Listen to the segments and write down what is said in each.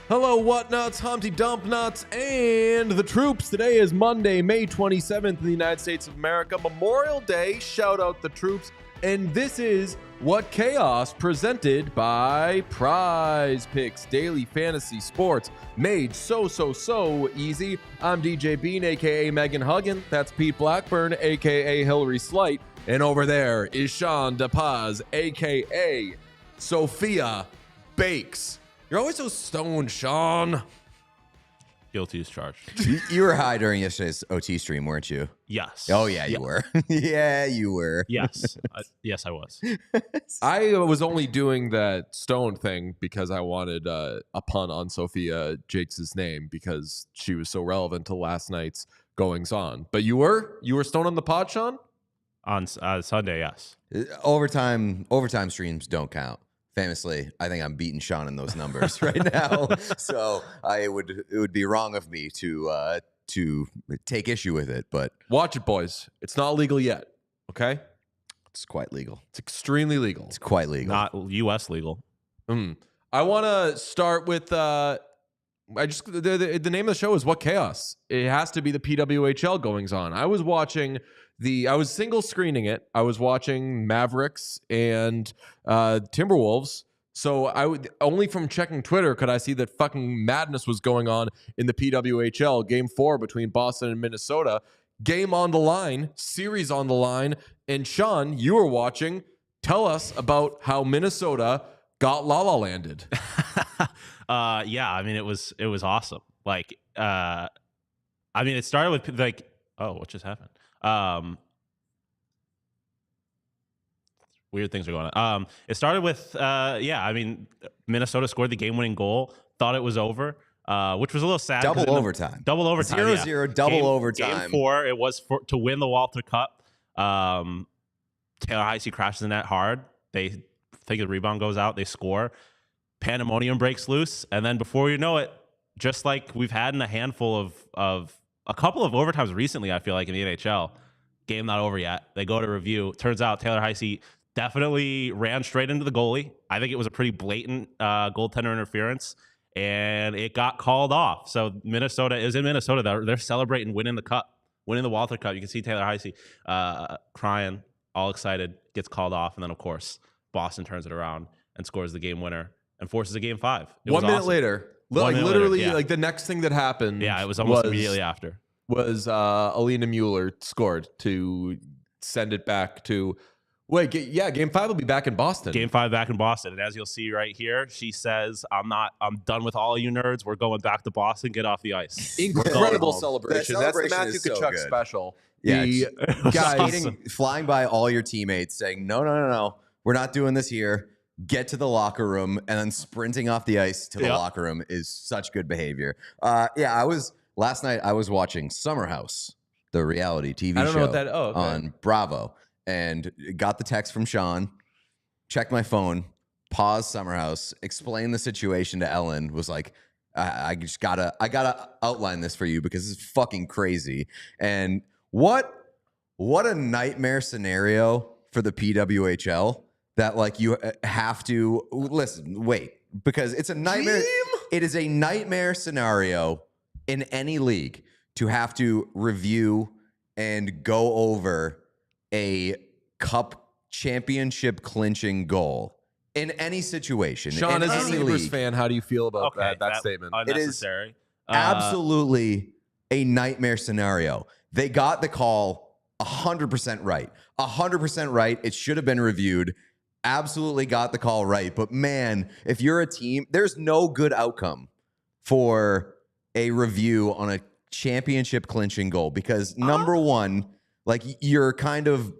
Hello, Whatnuts, Humpty Dump Nuts, and the troops. Today is Monday, May 27th in the United States of America, Memorial Day. Shout out the troops. And this is What Chaos, presented by Prize Picks, daily fantasy sports made so easy. I'm DJ Bean, a.k.a. Megan Huggin. That's Pete Blackburn, a.k.a. Hillary Slight. And over there is Sean DePaz, a.k.a. Sophia Bakes. You're always so stoned, Sean. Guilty as charged. You were high during yesterday's OT stream, weren't you? Yes. Oh, yeah, you were. Yeah, you were. Yes. Yes, I was. I was only doing that stone thing because I wanted a pun on Sophia Jakes' name because she was so relevant to last night's goings on. But you were stoned on the pod, Sean? On Sunday, yes. Overtime streams don't count. Famously, I think I'm beating Sean in those numbers right now. So it would be wrong of me to take issue with it. But Watch it, boys. It's not legal yet. Okay? it's quite legal. It's extremely legal. It's quite legal. Not U.S. legal. I want to start with the name of the show is What Chaos. It has to be the PWHL goings on. I was single screening it. I was watching Mavericks and Timberwolves. So only from checking Twitter could I see that fucking madness was going on in the PWHL. Game 4 between Boston and Minnesota. Game on the line, series on the line. And Sean, you were watching. Tell us about how Minnesota got La La Landed. Yeah, I mean, it was awesome. Like, I mean, it started with like, oh, what just happened? Weird things are going on. It started with, I mean, Minnesota scored the game-winning goal. Thought it was over, which was a little sad. Double overtime. 0-0, double overtime. Game 4, it was to win the Walter Cup. Taylor Heise crashes the net hard. They think the rebound goes out. They score. Pandemonium breaks loose. And then before you know it, just like we've had in a handful of a couple of overtimes recently, I feel like in the NHL, game not over yet. They go to review. Turns out Taylor Heise definitely ran straight into the goalie. I think it was a pretty blatant goaltender interference, and it got called off. So Minnesota is in Minnesota. They're celebrating winning the cup, winning the Walter Cup. You can see Taylor Heise crying, all excited, gets called off, and then of course Boston turns it around and scores the game winner and forces a game 5. 1 minute later. Like the next thing that happened. Yeah, it was almost immediately after. Was Alina Mueller scored to send it back to. Game 5 will be back in Boston. Game 5 back in Boston, and as you'll see right here, she says, "I'm done with all you nerds. We're going back to Boston. Get off the ice." Incredible celebration. That That's the celebration Matthew is so Tkachuk good. special. Yeah, the guy awesome. flying by all your teammates saying, no, we're not doing this here. Get to the locker room, and then sprinting off the ice to the locker room is such good behavior. Last night I was watching Summer House, the reality TV show on Bravo, and got the text from Sean, checked my phone, paused Summer House, explained the situation to Ellen, was like, I gotta outline this for you because it's fucking crazy. And what a nightmare scenario for the PWHL that like you have to wait, because it's a nightmare. It is a nightmare scenario in any league to have to review and go over a cup championship clinching goal in any situation. Sean, in as a any Sabres league. fan, how do you feel about that statement? Unnecessary. Absolutely a nightmare scenario. They got the call 100% right. 100% right. It should have been reviewed. Absolutely got the call right. But man, if you're a team, there's no good outcome for a review on a championship clinching goal because number one, like you're kind of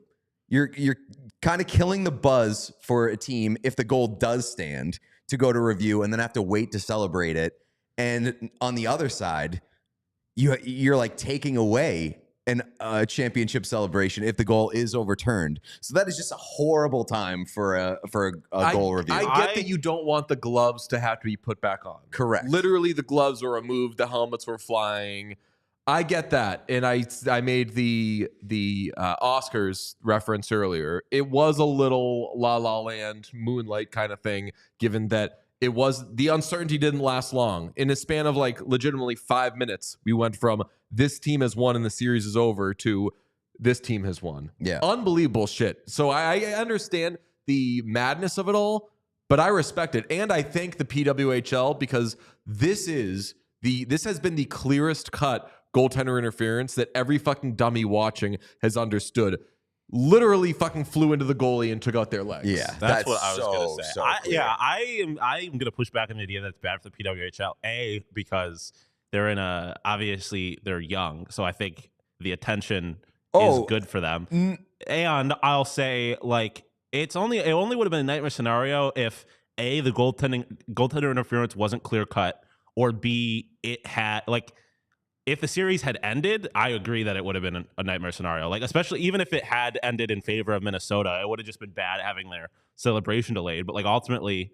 killing the buzz for a team if the goal does stand to go to review and then have to wait to celebrate it. And on the other side, you're like taking away a championship celebration if the goal is overturned. So that is just a horrible time for a goal review. I get that you don't want the gloves to have to be put back on. Correct. Literally, the gloves were removed, the helmets were flying. I get that, and I made the Oscars reference earlier. It was a little La La Land, Moonlight kind of thing, given that it was the uncertainty didn't last long. In a span of like legitimately 5 minutes, we went from this team has won and the series is over to this team has won. Yeah, unbelievable shit. So I understand the madness of it all, but I respect it, and I thank the PWHL because this has been the clearest cut goaltender interference that every fucking dummy watching has understood. Literally fucking flew into the goalie and took out their legs. Yeah, that's what I was going to say. I am going to push back on the idea that's bad for the PWHL. Because they're obviously they're young, so I think the attention is good for them. And I'll say like it only would have been a nightmare scenario if A, the goaltender interference wasn't clear cut, or B, it had like. If the series had ended, I agree that it would have been a nightmare scenario. Like, especially even if it had ended in favor of Minnesota, it would have just been bad having their celebration delayed. But like ultimately,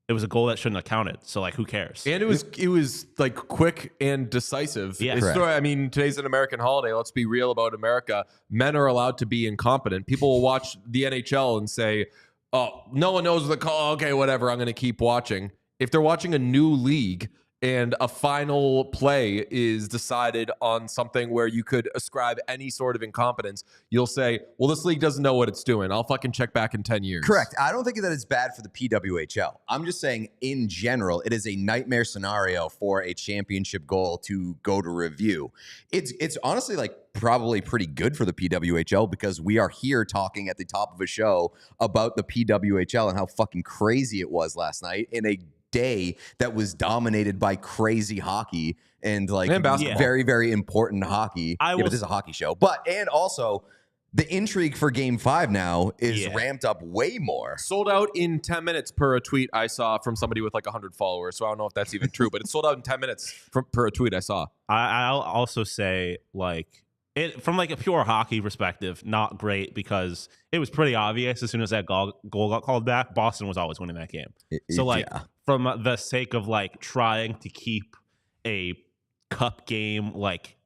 it was a goal that shouldn't have counted. So like, who cares? And it was like quick and decisive. Yeah, I mean, today's an American holiday. Let's be real about America. Men are allowed to be incompetent. People will watch the NHL and say, "Oh, no one knows the call. Okay, whatever. I'm going to keep watching." If they're watching a new league and a final play is decided on something where you could ascribe any sort of incompetence, you'll say, well, this league doesn't know what it's doing. I'll fucking check back in 10 years. Correct. I don't think that it's bad for the PWHL. I'm just saying, in general, it is a nightmare scenario for a championship goal to go to review. It's honestly like probably pretty good for the PWHL because we are here talking at the top of a show about the PWHL and how fucking crazy it was last night in a day that was dominated by crazy hockey and like very, very important hockey. But this is a hockey show. And also the intrigue for Game 5 now is ramped up way more. Sold out in 10 minutes per a tweet I saw from somebody with like 100 followers. So I don't know if that's even true, but it's sold out in 10 minutes per a tweet I saw. I'll also say like it from like a pure hockey perspective, not great because it was pretty obvious as soon as that goal got called back, Boston was always winning that game. From the sake of like trying to keep a cup game like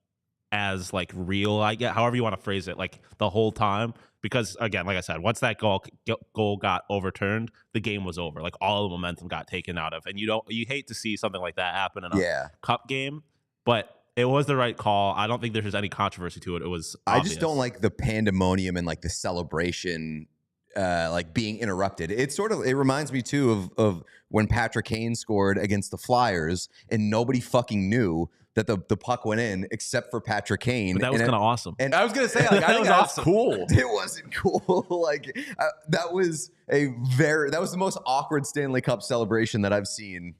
as like real, I get however you want to phrase it, like the whole time, because again, like I said, once that goal got overturned, the game was over. Like all the momentum got taken out of, and you hate to see something like that happen in a cup game, but it was the right call. I don't think there's any controversy to it. It was obvious. I just don't like the pandemonium and like the celebration like being interrupted. It reminds me too of when Patrick Kane scored against the Flyers and nobody fucking knew that the puck went in except for Patrick Kane. But that was kind of awesome. And I was going to say, like, I think that's awesome. Cool. It wasn't cool. Like that was the most awkward Stanley Cup celebration that I've seen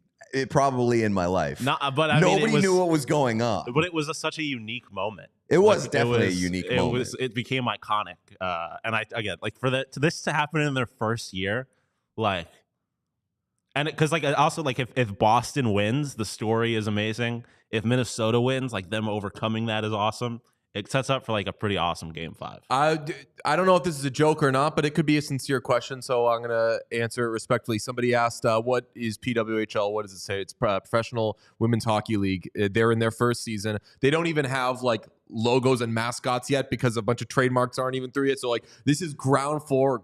probably in my life. Nobody knew what was going on. But it was such a unique moment. It was definitely a unique moment. It became iconic. And I again, like for this to happen in their first year, like, and because like also like if Boston wins, the story is amazing. If Minnesota wins, like them overcoming that is awesome. It sets up for like a pretty awesome Game 5. I don't know if this is a joke or not, but it could be a sincere question, so I'm going to answer it respectfully. Somebody asked, what is PWHL? What does it say? It's Professional Women's Hockey League. They're in their first season. They don't even have like logos and mascots yet because a bunch of trademarks aren't even through yet. So like this is ground floor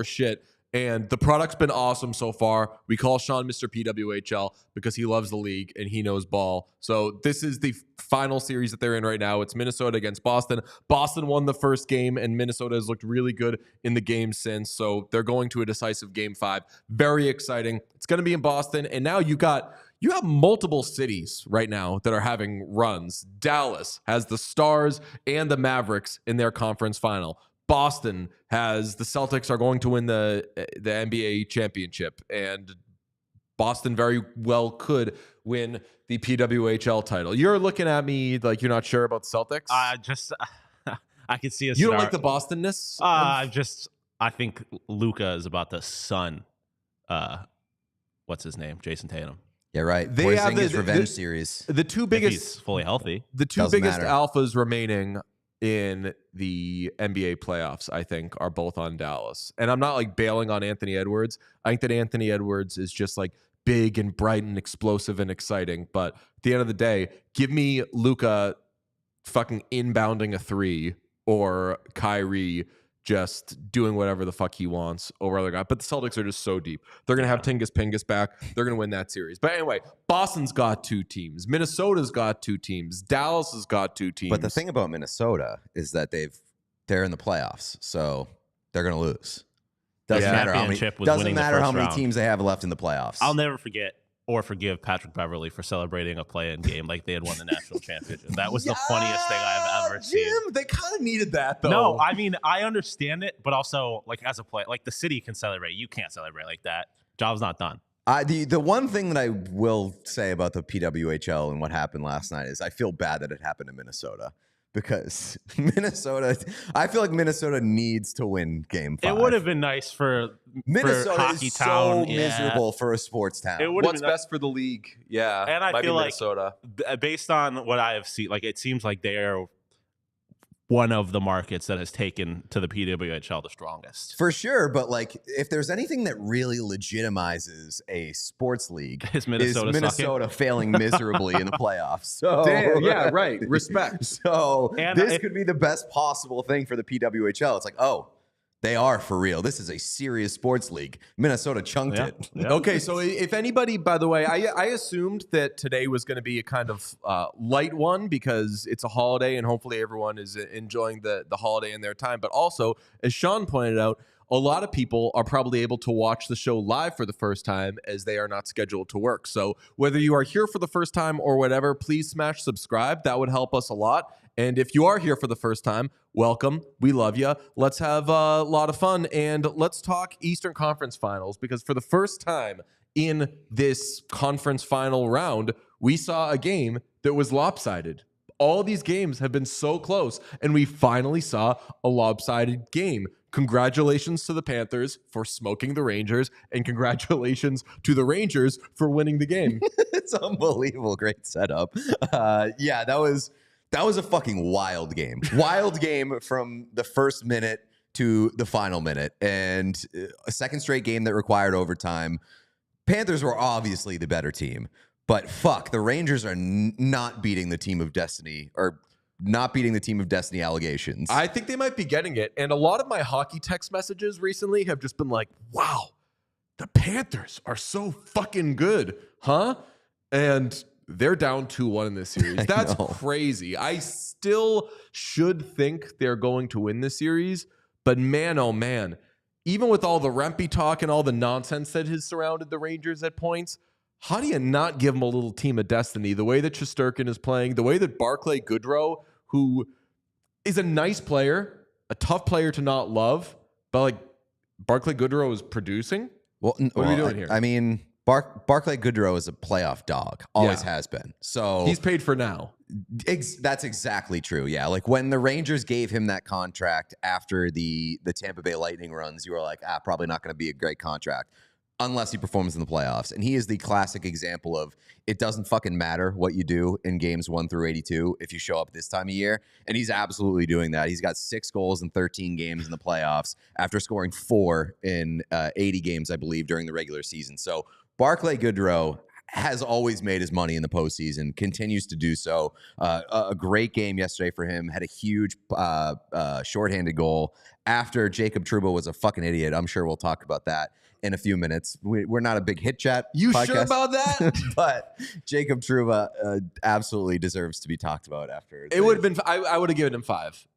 shit. And the product's been awesome so far. We call Sean Mr. PWHL because he loves the league and he knows ball. So this is the final series that they're in right now. It's Minnesota against Boston. Boston won the first game and Minnesota has looked really good in the game since. So they're going to a decisive Game 5. Very exciting. It's going to be in Boston. And now you have multiple cities right now that are having runs. Dallas has the Stars and the Mavericks in their conference final. Boston has the Celtics are going to win the NBA championship, and Boston very well could win the PWHL title. You're looking at me like you're not sure about the Celtics. I could see a You don't like the Bostonness? I think Luka is about to sun what's his name? Jason Tatum. Yeah, right. They have Porzingis revenge series. The two If biggest he's fully healthy. The two Doesn't biggest matter. alphas remaining in the NBA playoffs, I think, are both on Dallas. And I'm not like bailing on Anthony Edwards. I think that Anthony Edwards is just like big and bright and explosive and exciting. But at the end of the day, give me Luka fucking inbounding a three or Kyrie just doing whatever the fuck he wants over other guys. But the Celtics are just so deep. They're going to have Tingus Pingus back. They're going to win that series. But anyway, Boston's got 2 teams. Minnesota's got 2 teams. Dallas has got 2 teams. But the thing about Minnesota is that they're in the playoffs, so they're going to lose. Doesn't matter how many teams they have left in the playoffs. I'll never forget or forgive Patrick Beverley for celebrating a play-in game like they had won the national championship. That was the funniest thing I've ever seen. They kind of needed that, though. No, I mean, I understand it, but also, like, as a play, like, the city can celebrate. You can't celebrate like that. Job's not done. The one thing that I will say about the PWHL and what happened last night is I feel bad that it happened in Minnesota. Because I feel like Minnesota needs to win Game 5. It would have been nice for Minnesota hockey is town. so miserable for a sports town. What's best for the league? Yeah, and I feel like Minnesota. Based on what I have seen, like it seems like they're one of the markets that has taken to the PWHL the strongest. For sure, but like if there's anything that really legitimizes a sports league, is Minnesota failing miserably in the playoffs. So damn, yeah, right. Respect. So this could be the best possible thing for the PWHL. It's like, oh, they are for real. This is a serious sports league. Minnesota chunked it. Yeah. Okay, so if anybody, by the way, I assumed that today was going to be a kind of light one because it's a holiday and hopefully everyone is enjoying the holiday in their time. But also, as Sean pointed out, a lot of people are probably able to watch the show live for the first time as they are not scheduled to work. So whether you are here for the first time or whatever, please smash subscribe. That would help us a lot. And if you are here for the first time, welcome. We love you. Let's have a lot of fun. And let's talk Eastern Conference Finals because for the first time in this conference final round, we saw a game that was lopsided. All these games have been so close, and we finally saw a lopsided game. Congratulations to the Panthers for smoking the Rangers, and congratulations to the Rangers for winning the game. It's unbelievable. Great setup. Yeah, that was a fucking wild game. Wild game from the first minute to the final minute, and a second straight game that required overtime. Panthers were obviously the better team, but fuck, the Rangers are not beating the team of destiny, or not beating the team of destiny allegations. I think they might be getting it. And a lot of my hockey text messages recently have just been like, wow, the Panthers are so fucking good, huh? And they're down 2-1 in this series. That's crazy. I still should think they're going to win this series, but man, oh man, even with all the Rempe talk and all the nonsense that has surrounded the Rangers at points, how do you not give them a little team of destiny? The way that Shesterkin is playing, the way that Barclay Goodrow, who is a nice player, a tough player to not love, but like Barclay Goodrow is producing. What are we doing here? I mean, Barclay Goodrow is a playoff dog, always has been. So he's paid for now. That's exactly true. Yeah, like when the Rangers gave him that contract after the Tampa Bay Lightning runs, you were like, probably not going to be a great contract unless he performs in the playoffs. And he is the classic example of it doesn't fucking matter what you do in games 1 through 82 if you show up this time of year. And he's absolutely doing that. He's got 6 goals in 13 games in the playoffs after scoring 4 in 80 games, I believe, during the regular season. So Barclay Goodrow has always made his money in the postseason, continues to do so. A great game yesterday for him. Had a huge shorthanded goal after Jacob Trouba was a fucking idiot. I'm sure we'll talk about that in a few minutes. We're not a big hit chat podcast, sure about that? But Jacob Trouba absolutely deserves to be talked about after. It would have been, I would have given him 5.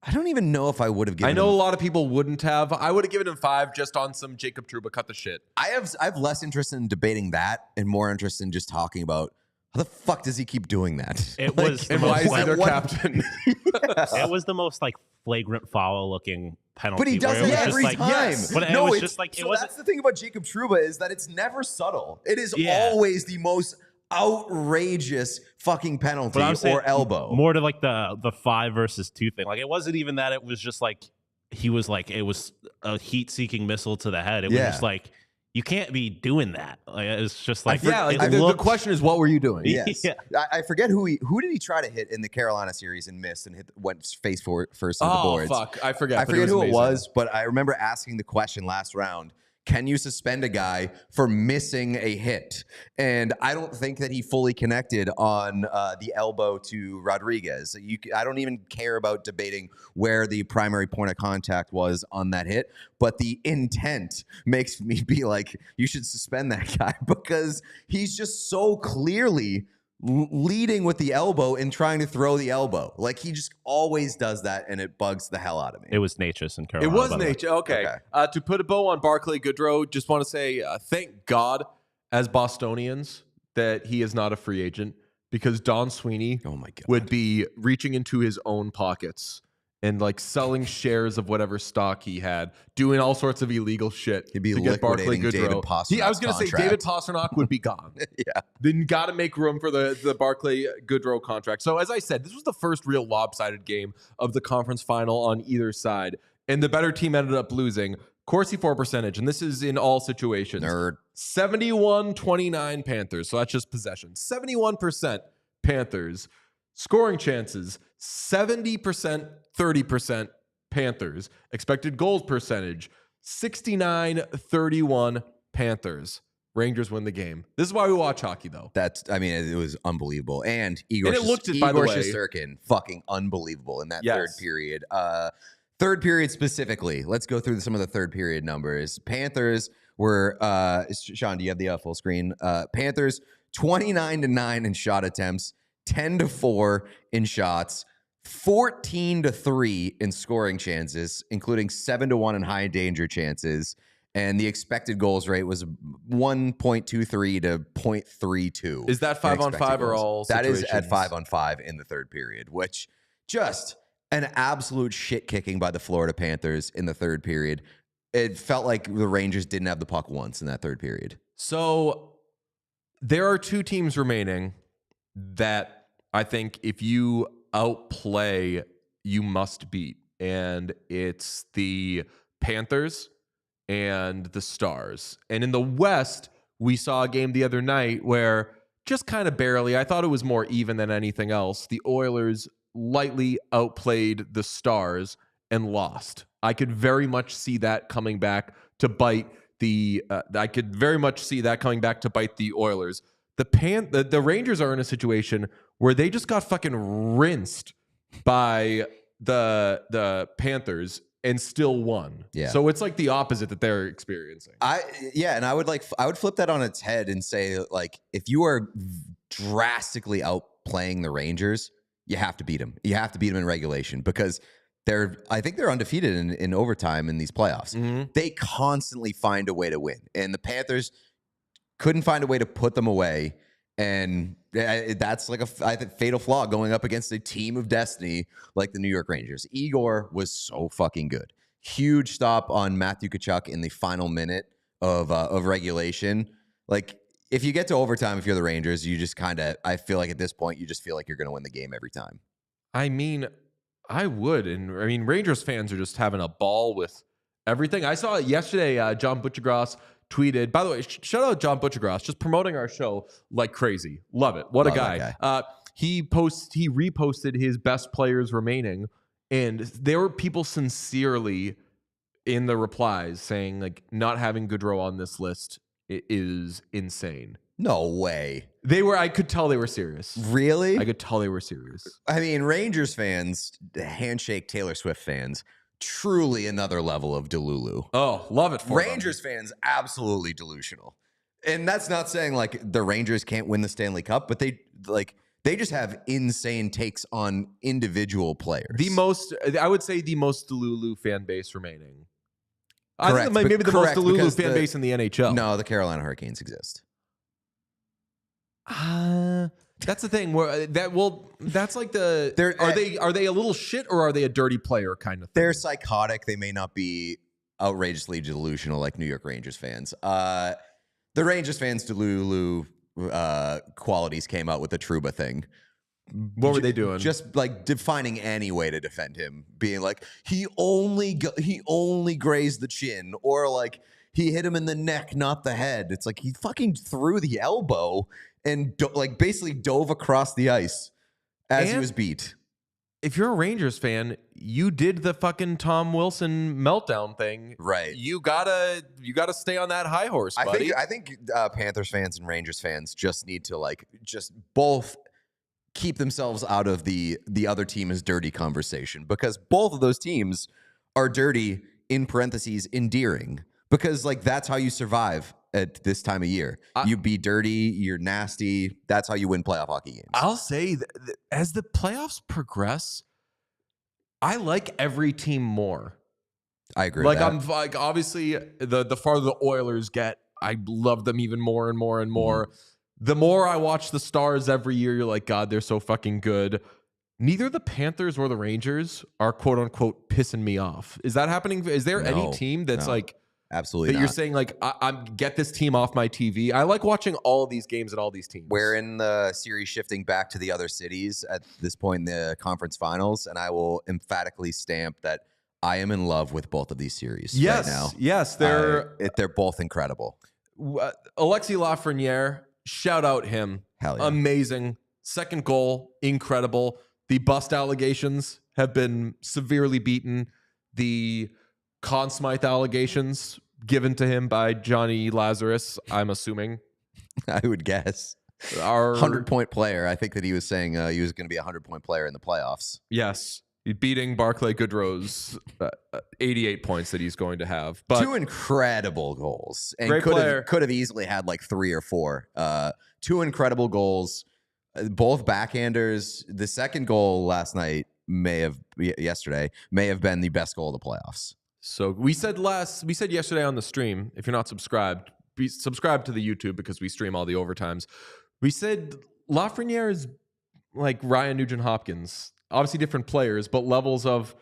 I don't even know if I would have given him. I know a lot of people wouldn't have. I would have given him 5 just on some Jacob Trouba cut the shit. I have less interest in debating that and more interest in just talking about how the fuck does he keep doing that? It was and why is he their captain? It was the most like flagrant foul looking penalty. But he does it every time. Yes. But no, it was just like so that's the thing about Jacob Trouba is that it's never subtle. It is always the most outrageous fucking penalty or elbow. More to like the 5 versus 2 thing. Like it wasn't even that. It was just like he was like it was a heat-seeking missile to the head. It was just like you can't be doing that. Like, it's just like the question is, what were you doing? Yes. I forget who did he try to hit in the Carolina series and missed and went face first on the boards. Oh fuck, I forget who it was, but I remember asking the question last round. Can you suspend a guy for missing a hit? And I don't think that he fully connected on the elbow to Rodriguez. I don't even care about debating where the primary point of contact was on that hit, but the intent makes me be like, you should suspend that guy because he's just so clearly leading with the elbow and trying to throw the elbow. Like he just always does that, and it bugs the hell out of me. It was Natchez in Carolina. It was Natchez. Okay. To put a bow on Barclay Goodrow, just want to say thank God as Bostonians that he is not a free agent because Don Sweeney would be reaching into his own pockets and like selling shares of whatever stock he had, doing all sorts of illegal shit. He'd be to get Barclay Goodrow. David Pastrnak's I was going to say David Pastrnak would be gone. Then got to make room for the Barclay Goodrow contract. So as I said, this was the first real lopsided game of the conference final on either side, and the better team ended up losing. Corsi for percentage, and this is in all situations. 71-29 Panthers. So that's just possession. 71% Panthers. Scoring chances, 70%, 30% Panthers. Expected goals percentage, 69-31 Panthers. Rangers win the game. This is why we watch hockey, though. It was unbelievable. And Igor Shesterkin, fucking unbelievable in that third period. Third period specifically. Let's go through some of the third period numbers. Panthers were, Sean, do you have the full screen? Panthers, 29-9 in shot attempts. 10-4 in shots, 14-3 in scoring chances, including 7-1 in high danger chances. And the expected goals rate was 1.23 to 0.32. Is that 5-on-5 or all situations? That is at 5-on-5 in the third period, which just an absolute shit kicking by the Florida Panthers in the third period. It felt like the Rangers didn't have the puck once in that third period. So there are two teams remaining that I think if you outplay, you must beat. And it's the Panthers and the Stars. And in the West, we saw a game the other night where just kind of barely, I thought it was more even than anything else. The Oilers lightly outplayed the Stars and lost. I could very much see that coming back to bite the Oilers. The Rangers are in a situation where they just got fucking rinsed by the Panthers and still won. Yeah. So it's like the opposite that they're experiencing. And I would flip that on its head and say, like, if you are drastically outplaying the Rangers, you have to beat them. You have to beat them in regulation because I think they're undefeated in overtime in these playoffs. Mm-hmm. They constantly find a way to win. And the Panthers couldn't find a way to put them away. And that's like a fatal flaw going up against a team of destiny like the New York Rangers. Igor was so fucking good. Huge stop on Matthew Tkachuk in the final minute of regulation. Like, if you get to overtime, if you're the Rangers, you just I feel like at this point, you just feel like you're going to win the game every time. I mean, I would. And I mean, Rangers fans are just having a ball with everything. I saw it yesterday. John Butchergross tweeted, by the way, shout out John Butchergross, just promoting our show like crazy. Love it. What a guy. He reposted his best players remaining, and there were people sincerely in the replies saying, like, not having Goodrow on this list is insane. No way. I could tell they were serious. Really? I could tell they were serious. I mean, Rangers fans, handshake Taylor Swift fans, truly another level of Delulu. Oh, love it for Rangers fans, absolutely delusional. And that's not saying like the Rangers can't win the Stanley Cup, but they just have insane takes on individual players. I would say the most Delulu fan base remaining. Correct, I think maybe the most Delulu fan base in the NHL. No, the Carolina Hurricanes exist. That's the thing. That's like are they a little shit or are they a dirty player kind of thing? They're psychotic. They may not be outrageously delusional like New York Rangers fans. The Rangers fans' Delulu qualities came out with the Trouba thing. What were they doing? Just like defining any way to defend him, being like he only grazed the chin, or like he hit him in the neck, not the head. It's like he fucking threw the elbow and like basically dove across the ice as he was beat. If you're a Rangers fan, you did the fucking Tom Wilson meltdown thing. Right. You gotta stay on that high horse, buddy. I think Panthers fans and Rangers fans just need to just both keep themselves out of the other team is dirty conversation, because both of those teams are dirty, in parentheses, endearing, because like that's how you survive at this time of year. You be dirty, you're nasty. That's how you win playoff hockey games. I'll say that as the playoffs progress, I like every team more. I agree. Like I'm like, obviously the farther the Oilers get, I love them even more and more and more. Mm-hmm. The more I watch the Stars every year, you're like, God, they're so fucking good. Neither the Panthers or the Rangers are quote unquote pissing me off. Is that happening? Is there any team that's like absolutely that you're saying like I'm get this team off my TV? I like watching all of these games and all these teams. We're in the series shifting back to the other cities at this point in the conference finals, and I will emphatically stamp that I am in love with both of these series right now. Yes, they're both incredible. Alexis Lafreniere, shout out him. Hell yeah. Amazing. Second goal, incredible. The bust allegations have been severely beaten. The Conn Smythe allegations given to him by Johnny Lazarus, I'm assuming. I would guess. Our 100-point player. I think that he was saying he was going to be a 100-point player in the playoffs. Yes. Beating Barclay Goodrow's 88 points that he's going to have. But two incredible goals. And great player. Could have easily had like 3 or 4. Two incredible goals. Both backhanders. The second goal last night yesterday may have been the best goal of the playoffs. So we said yesterday on the stream, if you're not subscribed, subscribe to the YouTube because we stream all the overtimes. We said Lafreniere is like Ryan Nugent-Hopkins. Obviously different players, but levels of,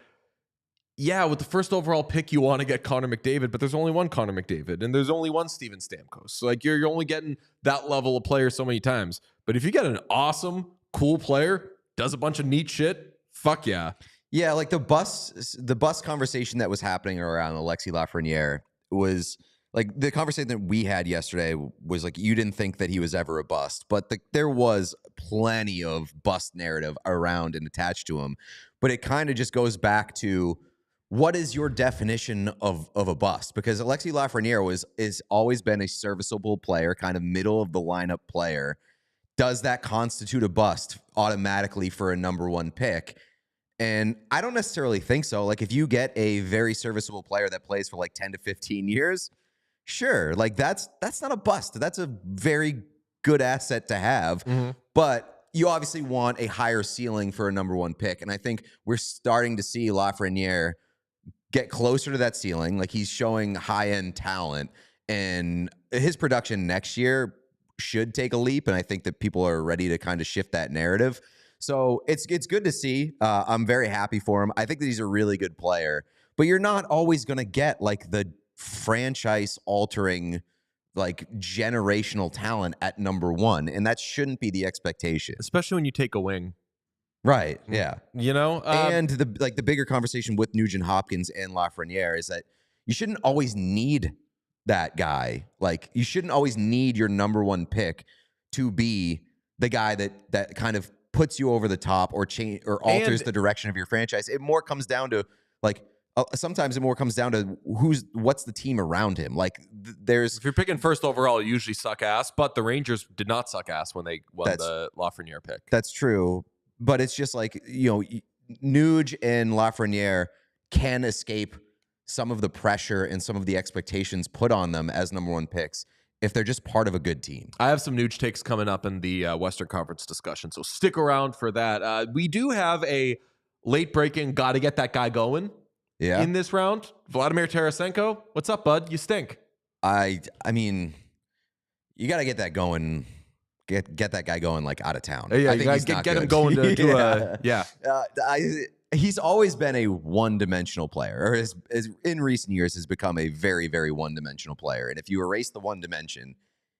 with the first overall pick, you want to get Connor McDavid, but there's only one Connor McDavid, and there's only one Steven Stamkos. So like you're only getting that level of player so many times. But if you get an awesome, cool player, does a bunch of neat shit, fuck yeah. Yeah, like the bus conversation that was happening around Alexis Lafreniere was like the conversation that we had yesterday was like you didn't think that he was ever a bust, but there was plenty of bust narrative around and attached to him. But it kind of just goes back to what is your definition of a bust? Because Alexis Lafreniere is always been a serviceable player, kind of middle of the lineup player. Does that constitute a bust automatically for a number 1 pick? And I don't necessarily think so. Like if you get a very serviceable player that plays for like 10 to 15 years, sure. Like that's not a bust. That's a very good asset to have. Mm-hmm. But you obviously want a higher ceiling for a number 1 pick. And I think we're starting to see Lafreniere get closer to that ceiling. Like he's showing high-end talent, and his production next year should take a leap. And I think that people are ready to kind of shift that narrative. So it's good to see. I'm very happy for him. I think that he's a really good player, but you're not always going to get like the franchise altering, like generational talent at number 1. And that shouldn't be the expectation, especially when you take a wing. Right. Yeah. You know, and the bigger conversation with Nugent-Hopkins and Lafreniere is that you shouldn't always need that guy. Like you shouldn't always need your number 1 pick to be the guy that kind of puts you over the top or change or alters the direction of your franchise. It more comes down to like sometimes it more comes down to what's the team around him. Like if you're picking first overall, you usually suck ass, but the Rangers did not suck ass when they won the Lafreniere pick. That's true, but it's just like, you know, Nuge and Lafreniere can escape some of the pressure and some of the expectations put on them as number 1 picks if they're just part of a good team. I have some Nuge takes coming up in the Western Conference discussion, so stick around for that. We do have a late breaking, got to get that guy going in this round. Vladimir Tarasenko, what's up, bud? You stink. I mean, you got to get that going get that guy going like out of town. Yeah, I think he's not get him good. going to He's always been a one-dimensional player, or is in recent years has become a very, very one-dimensional player. And if you erase the one dimension,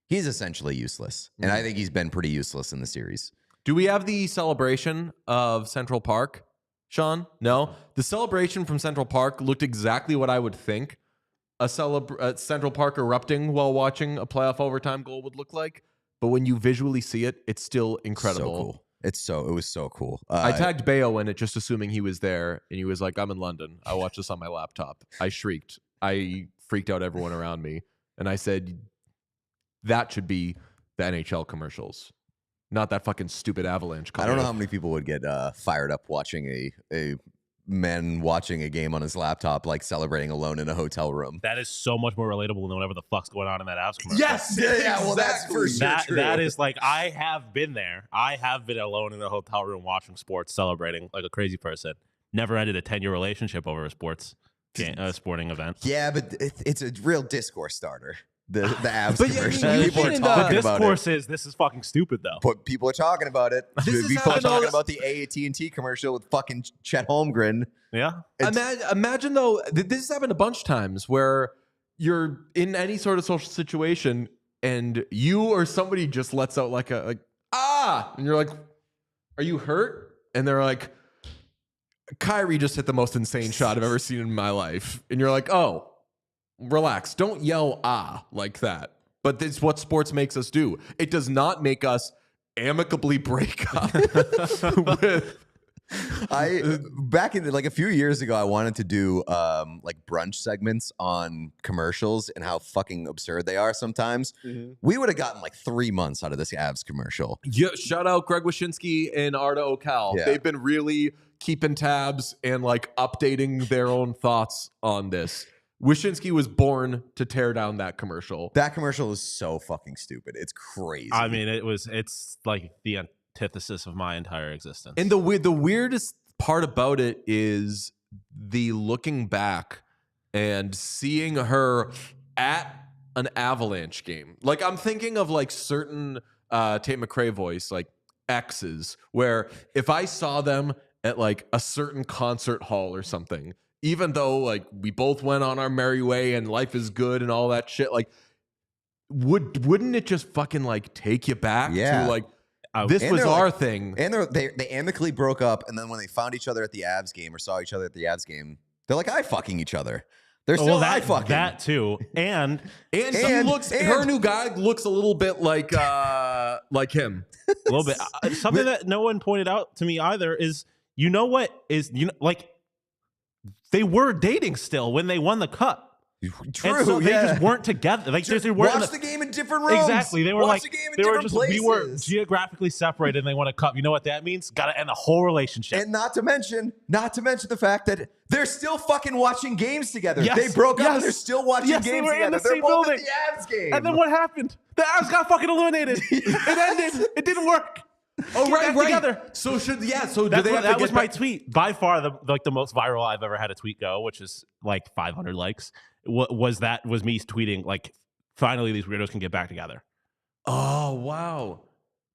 he's essentially useless. And I think he's been pretty useless in the series. Do we have the celebration of Central Park, Sean? No. The celebration from Central Park looked exactly what I would think a Central Park erupting while watching a playoff overtime goal would look like. But when you visually see it, it's still incredible. So cool. It was so cool. I tagged Bayo in it just assuming he was there, and he was like, I'm in London. I watched this on my laptop. I shrieked. I freaked out everyone around me. And I said, that should be the NHL commercials, not that fucking stupid Avalanche commercial. I don't know how many people would get fired up watching a man watching a game on his laptop, like celebrating alone in a hotel room. That is so much more relatable than whatever the fuck's going on in that Avs commercial. Yes, yeah, well, that's for sure true. That is like, I have been there. I have been alone in a hotel room watching sports, celebrating like a crazy person. Never ended a 10-year relationship over a sporting event. Yeah, but it's a real discourse starter. The Avs But yeah, commercial. you People are can, talking The about discourse it. is, this is fucking stupid, though. But people are talking about it. This People are is talking about the AT&T commercial with fucking Chet Holmgren. Yeah. Imagine though, this has happened a bunch of times where you're in any sort of social situation and you or somebody just lets out like and you're like, are you hurt? And they're like, Kyrie just hit the most insane shot I've ever seen in my life. And you're like, oh, relax. Don't yell like that. But this is what sports makes us do. It does not make us amicably break up with. Back in like a few years ago, I wanted to do like brunch segments on commercials and how fucking absurd they are sometimes. Mm-hmm. We would have gotten like 3 months out of this Avs commercial. Yeah, shout out Greg Wyshynski and Arda Ocal. Yeah. They've been really keeping tabs and like updating their own thoughts on this. Wyshynski was born to tear down that commercial. That commercial is so fucking stupid. It's crazy. I mean, it's like the antithesis of my entire existence. And the weirdest part about it is the looking back and seeing her at an Avalanche game. Like I'm thinking of like certain Tate McRae voice, like exes, where if I saw them at like a certain concert hall or something, even though like we both went on our merry way and life is good and all that shit, like wouldn't it just fucking like take you back to like this was our thing? And they amicably broke up, and then when they found each other at the Avs game or saw each other at the Avs game, they're like, I fucking each other. They're still I fucking that too. And her new guy looks a little bit like him. A little bit. Something that no one pointed out to me either is, like they were dating still when they won the cup. True. And so they just weren't together. Like they weren't watch the game in different rooms. Exactly. They were watch like the game in they were different just places. we were geographically separated and they won a cup. You know what that means? Got to end the whole relationship. And not to mention the fact that they're still fucking watching games together. Yes. They broke up Yes. and they're still watching Yes, games they were together. in the They're same both building. at the Avs game. And then what happened? The Avs got fucking eliminated. It ended. It didn't work. Oh, Get back together. So do they have that to was get my back? tweet. By far the most viral I've ever had a tweet go, which is like 500 likes. Was me tweeting like, finally these weirdos can get back together. Oh, wow.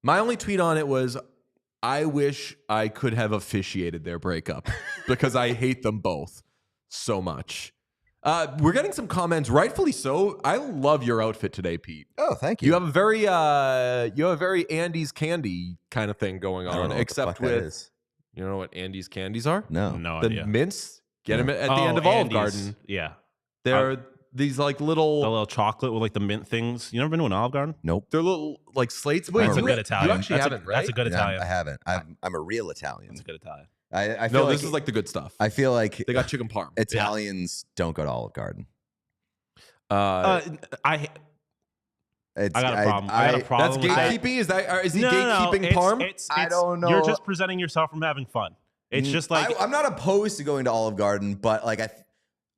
My only tweet on it was, I wish I could have officiated their breakup because I hate them both so much. We're getting some comments, rightfully so. I love your outfit today, Pete. Oh, thank you. You have a very Andy's candy kind of thing going I don't on, know what except the fuck with that is. You know what Andy's candies are? No. No The idea. mints. Get them at the end of Olive Garden. Yeah. They're these like The little. little chocolate with like the mint things. You never been to an Olive Garden? Nope. They're little like slates. That's a you- good Italian. You actually That's haven't, a, right? That's a good Italian. I haven't. I'm a real Italian. That's a good Italian. I feel No, like this is like the good stuff. I feel like They got chicken parm. Italians don't go to Olive Garden. I It's, got a problem. I got a That's problem with that. gatekeeping. Is he No, gatekeeping it's- parm? it's- I don't know. You're just presenting yourself from having fun. It's just like I'm not opposed to going to Olive Garden, but like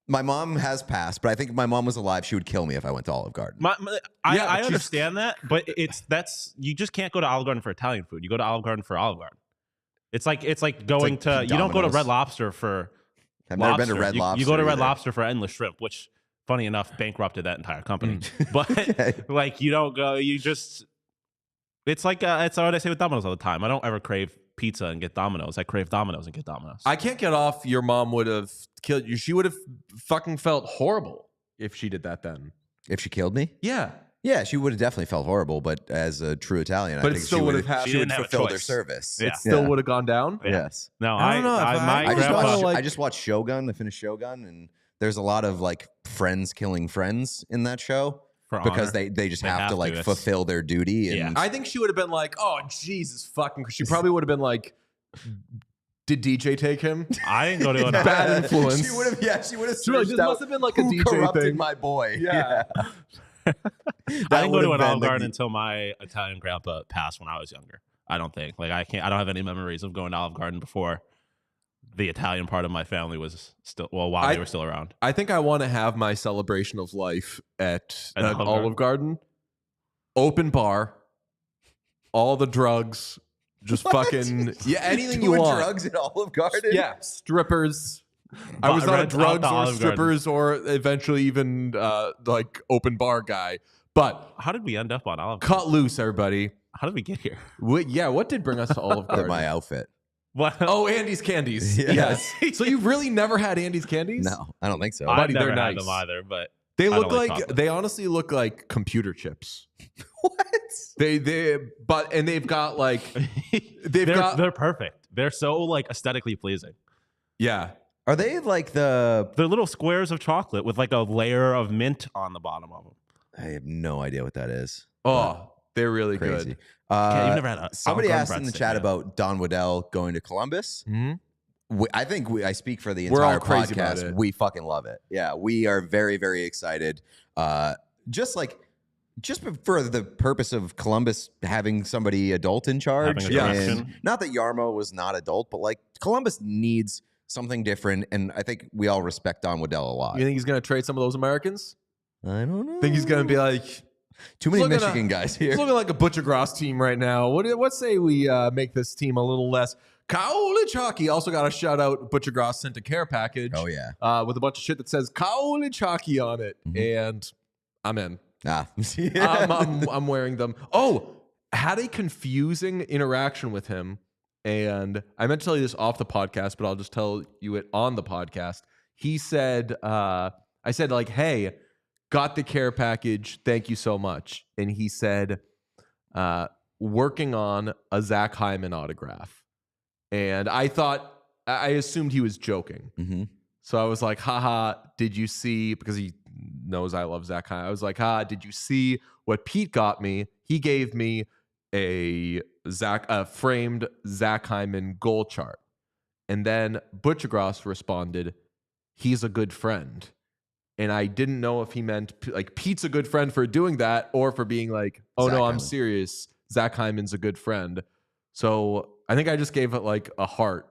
my mom has passed, but I think if my mom was alive, she would kill me if I went to Olive Garden. I but understand that, but you just can't go to Olive Garden for Italian food. You go to Olive Garden for Olive Garden. It's like going to you don't go to Domino's. Red Lobster for I've lobster. never been to Red Lobster. You go to Red either. Lobster for endless shrimp, which funny enough bankrupted that entire company. But like you don't go. You just It's like it's what I say with Domino's all the time. I don't ever crave pizza and get Domino's. I crave Domino's and get Domino's. I can't get off. Your mom would have killed you. She would have fucking felt horrible if she did that then. If she killed me? Yeah. Yeah, she would have definitely felt horrible, but as a true Italian, But I it think still she would would have had- she She would didn't have a fulfill their choice. service. Yeah. It still would have gone down. Yes. No, I don't know. my I just grandpa- watched like- I just watched Shogun. I finished Shogun, and there's a lot of like friends killing friends in that show For because honor. they just They have have to to. like It's- fulfill their duty. And Yeah. I think she would have been like, "Oh Jesus, fucking." She probably would have been like, "Did DJ take him?" I didn't go to an Bad influence. She would have. Yeah, she would have. She was like, "This must have been like a who DJ corrupted thing." my boy. Yeah. I didn't go would to have an been Olive the- Garden until my Italian grandpa passed when I was younger. I don't think. Like I don't have any memories of going to Olive Garden before the Italian part of my family was still while they were still around. I think I want to have my celebration of life at At Olive Olive Garden. Open bar, all the drugs, just What? fucking anything Doing you want. drugs at Olive Garden. Yeah, strippers. I was But not a red- out drugs the or Olive Garden. strippers or eventually even like open bar guy. But How did we end up on Olive Garden? cut loose, everybody. How did we get here? What did bring us to Olive Look Garden? at my outfit. What? Oh, Andy's Candies. Yeah. Yes. So you've really never had Andy's Candies? No, I don't think so. I've buddy, never they're had nice. them either, but They I look don't like like chocolate. they honestly look like computer chips. What? They've got like they've got they're perfect. They're so like aesthetically pleasing. yeah. Are they like the? They're little squares of chocolate with like a layer of mint on the bottom of them. I have no idea what that is. Oh, they're really Crazy. good. Yeah, you've never had a Somebody Olive asked Garden in the breadstick, chat yeah. about Don Waddell going to Columbus. Mhm. I think I speak for the We're all entire crazy about podcast. it. We fucking love it. Yeah, we are very, very excited. Just for the purpose of Columbus having somebody adult in charge. Having a And direction. not that Yarmo was not adult, but like Columbus needs something different. And I think we all respect Don Waddell a lot. You think he's gonna trade some of those Americans? I don't know. Think he's gonna be like too many Look at Michigan guys here. it's looking like a Butcher Gross team right now. What say we make this team a little less Kaolichaki? Also got a shout out. Butcher Gross sent a care package. Oh yeah. With a bunch of shit that says Kaolichaki on it, and I'm in. Ah. I'm wearing them. Oh, had a confusing interaction with him, and I meant to tell you this off the podcast, but I'll just tell you it on the podcast. He said, I said like, "Hey, got the care package. Thank you so much." And he said, "Working on a Zach Hyman autograph," and I assumed he was joking. Mhm. So I was like, haha, did you see, because he knows I love Zach Hyman. I was like, did you see what Pete got me? He gave me a framed Zach Hyman goal chart. And then Butcher Gross responded, he's a good friend. And I didn't know if he meant like Pete's a good friend for doing that or for being like, oh Zach no, I'm Hyman. serious. Zach Hyman's a good friend. So I think I just gave it like a heart.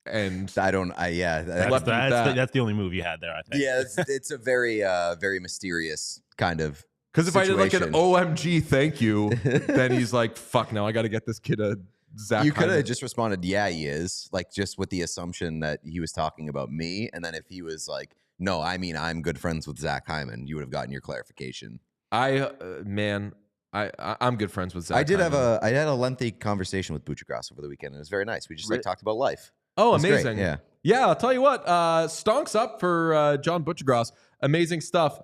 And I don't. Yeah. Left it at that. That's the only move you had there, I think. Yeah, it's a very, very mysterious kind of. because if I did like an situation. OMG thank you, then he's like, fuck, now I got to get this kid a Zach You could Hyman. have just responded, "Yeah, he is," like just with the assumption that he was talking about me, and then if he was like, "No, I mean I'm good friends with Zach Hyman," you would have gotten your clarification. I'm good friends with Zach I did Hyman. I had a lengthy conversation with Butcher Gross over the weekend, and it was very nice. We just like talked about life. Oh, It was great, amazing. yeah. Yeah, I'll tell you what. Stonks up for John Butchergross. Amazing stuff.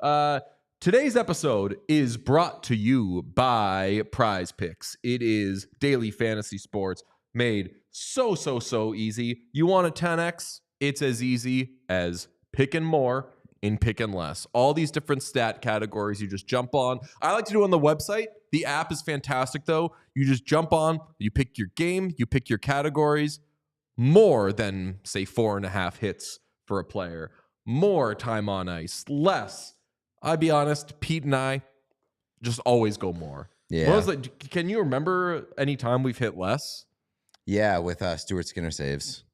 Today's episode is brought to you by Prize Picks. It is daily fantasy sports made so easy. You want a 10x? It's as easy as picking more and picking less. All these different stat categories you just jump on. I like to do it on the website. The app is fantastic, though. You just jump on, you pick your game, you pick your categories. More than, say, 4.5 hits for a player. More time on ice. Less. I'll be honest, Pete and I just always go more. Yeah. What was like, can you remember any time we've hit less? Yeah, with Stuart Skinner saves.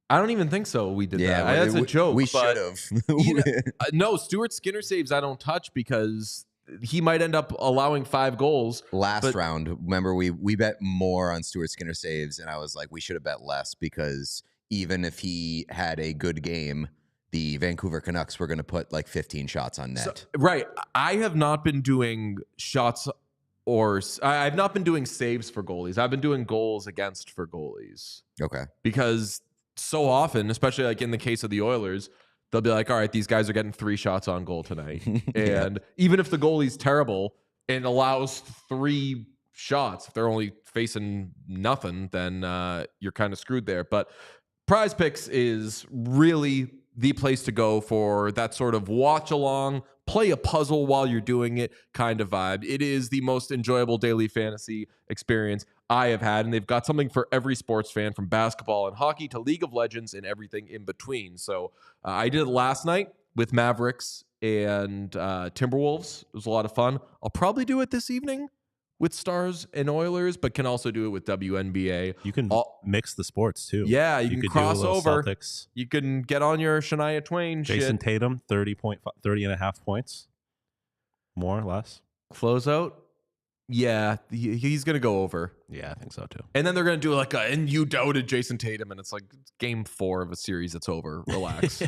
I don't even think so. We did Yeah, that. That's a joke. We but should have. no, Stuart Skinner saves I don't touch because he might end up allowing 5 goals. Last round, remember we bet more on Stuart Skinner saves, and I was like, we should have bet less because even if he had a good game, the Vancouver Canucks were going to put like 15 shots on net. Right. I have not been doing shots I've not been doing saves for goalies. I've been doing goals against for goalies. Okay. Because so often, especially like in the case of the Oilers, they'll be like, all right, these guys are getting 3 shots on goal tonight. And even if the goalie's terrible and allows 3 shots, if they're only facing nothing, then you're kind of screwed there. But Prize Picks is really the place to go for that sort of watch along, play a puzzle while you're doing it kind of vibe. It is the most enjoyable daily fantasy experience I have had, and they've got something for every sports fan, from basketball and hockey to League of Legends and everything in between. So I did it last night with Mavericks and Timberwolves. It was a lot of fun. I'll probably do it this evening with Stars and Oilers, but can also do it with WNBA. You can mix the sports too. Yeah, you can cross over. Celtics. You can get on your Shania Twain Jason shit. Tatum, 30.5 points. More or less. Closeout. Yeah, he's going to go over. Yeah, I think so too. And then they're going to do like and you doubted Jason Tatum, and it's like game 4 of a series that's over. Relax.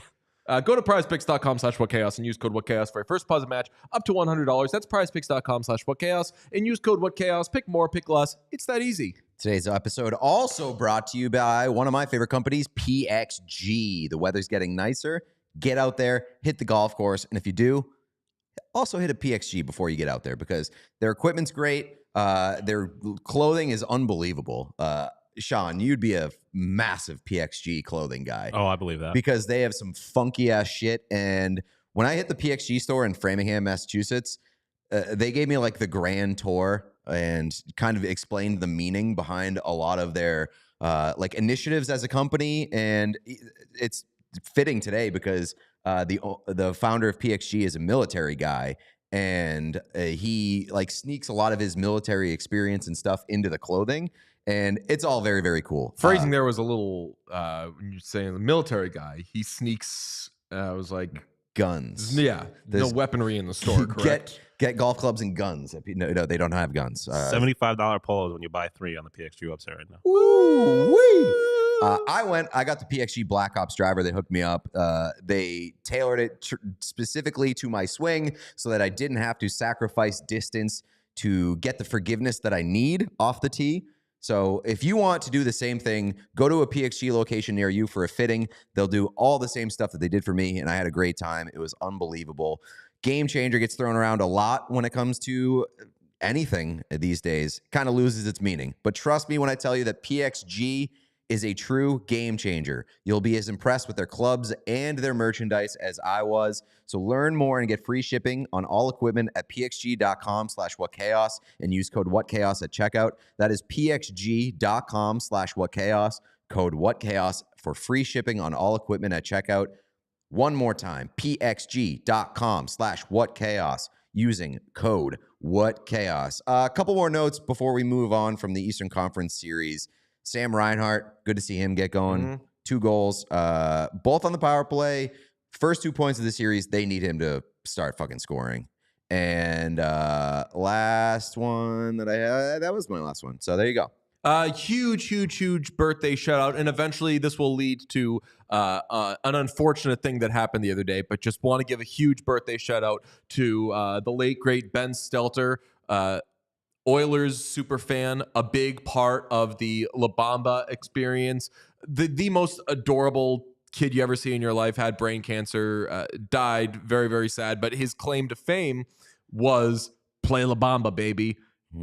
Go to prizepicks.com/whatchaos and use code whatchaos for your first deposit match up to $100. That's prizepicks.com/whatchaos and use code whatchaos. Pick more, pick less. It's that easy. Today's episode also brought to you by one of my favorite companies, PXG. The weather's getting nicer. Get out there, hit the golf course, and if you do, also hit a PXG before you get out there, because their equipment's great. Their clothing is unbelievable. Sean, you'd be a massive PXG clothing guy. Oh, I believe that. Because they have some funky ass shit. And when I hit the PXG store in Framingham, Massachusetts, they gave me like the grand tour and kind of explained the meaning behind a lot of their like initiatives as a company. And it's fitting today because the founder of PXG is a military guy, and he like sneaks a lot of his military experience and stuff into the clothing, and it's all very, very cool. Phrasing there was a little when you're saying the military guy, he sneaks. I was like guns. Yeah, no weaponry in the store. Correct. Get golf clubs and guns. No, they don't have guns. $75 polos when you buy 3 on the PXG website right now. Woo-wee. I got the PXG Black Ops driver. They hooked me up. They tailored it specifically to my swing so that I didn't have to sacrifice distance to get the forgiveness that I need off the tee. So if you want to do the same thing, go to a PXG location near you for a fitting. They'll do all the same stuff that they did for me, and I had a great time. It was unbelievable. Game changer gets thrown around a lot when it comes to anything these days. Kind of loses its meaning. But trust me when I tell you that PXG is a true game changer. You'll be as impressed with their clubs and their merchandise as I was. So learn more and get free shipping on all equipment at pxg.com/whatchaos and use code whatchaos at checkout. That is pxg.com/whatchaos, code whatchaos for free shipping on all equipment at checkout. One more time, pxg.com/whatchaos using code whatchaos. A couple more notes before we move on from the Eastern Conference series. Sam Reinhart, good to see him get going. Mm-hmm. 2 goals, both on the power play. First 2 points of the series, they need him to start fucking scoring. And last one that I had, that was my last one. So there you go. Huge birthday shout out. And eventually this will lead to an unfortunate thing that happened the other day, but just want to give a huge birthday shout out to the late, great Ben Stelter, Oilers super fan, a big part of the La Bamba experience. The most adorable kid you ever see in your life, had brain cancer, died, very, very sad. But his claim to fame was play La Bamba, baby,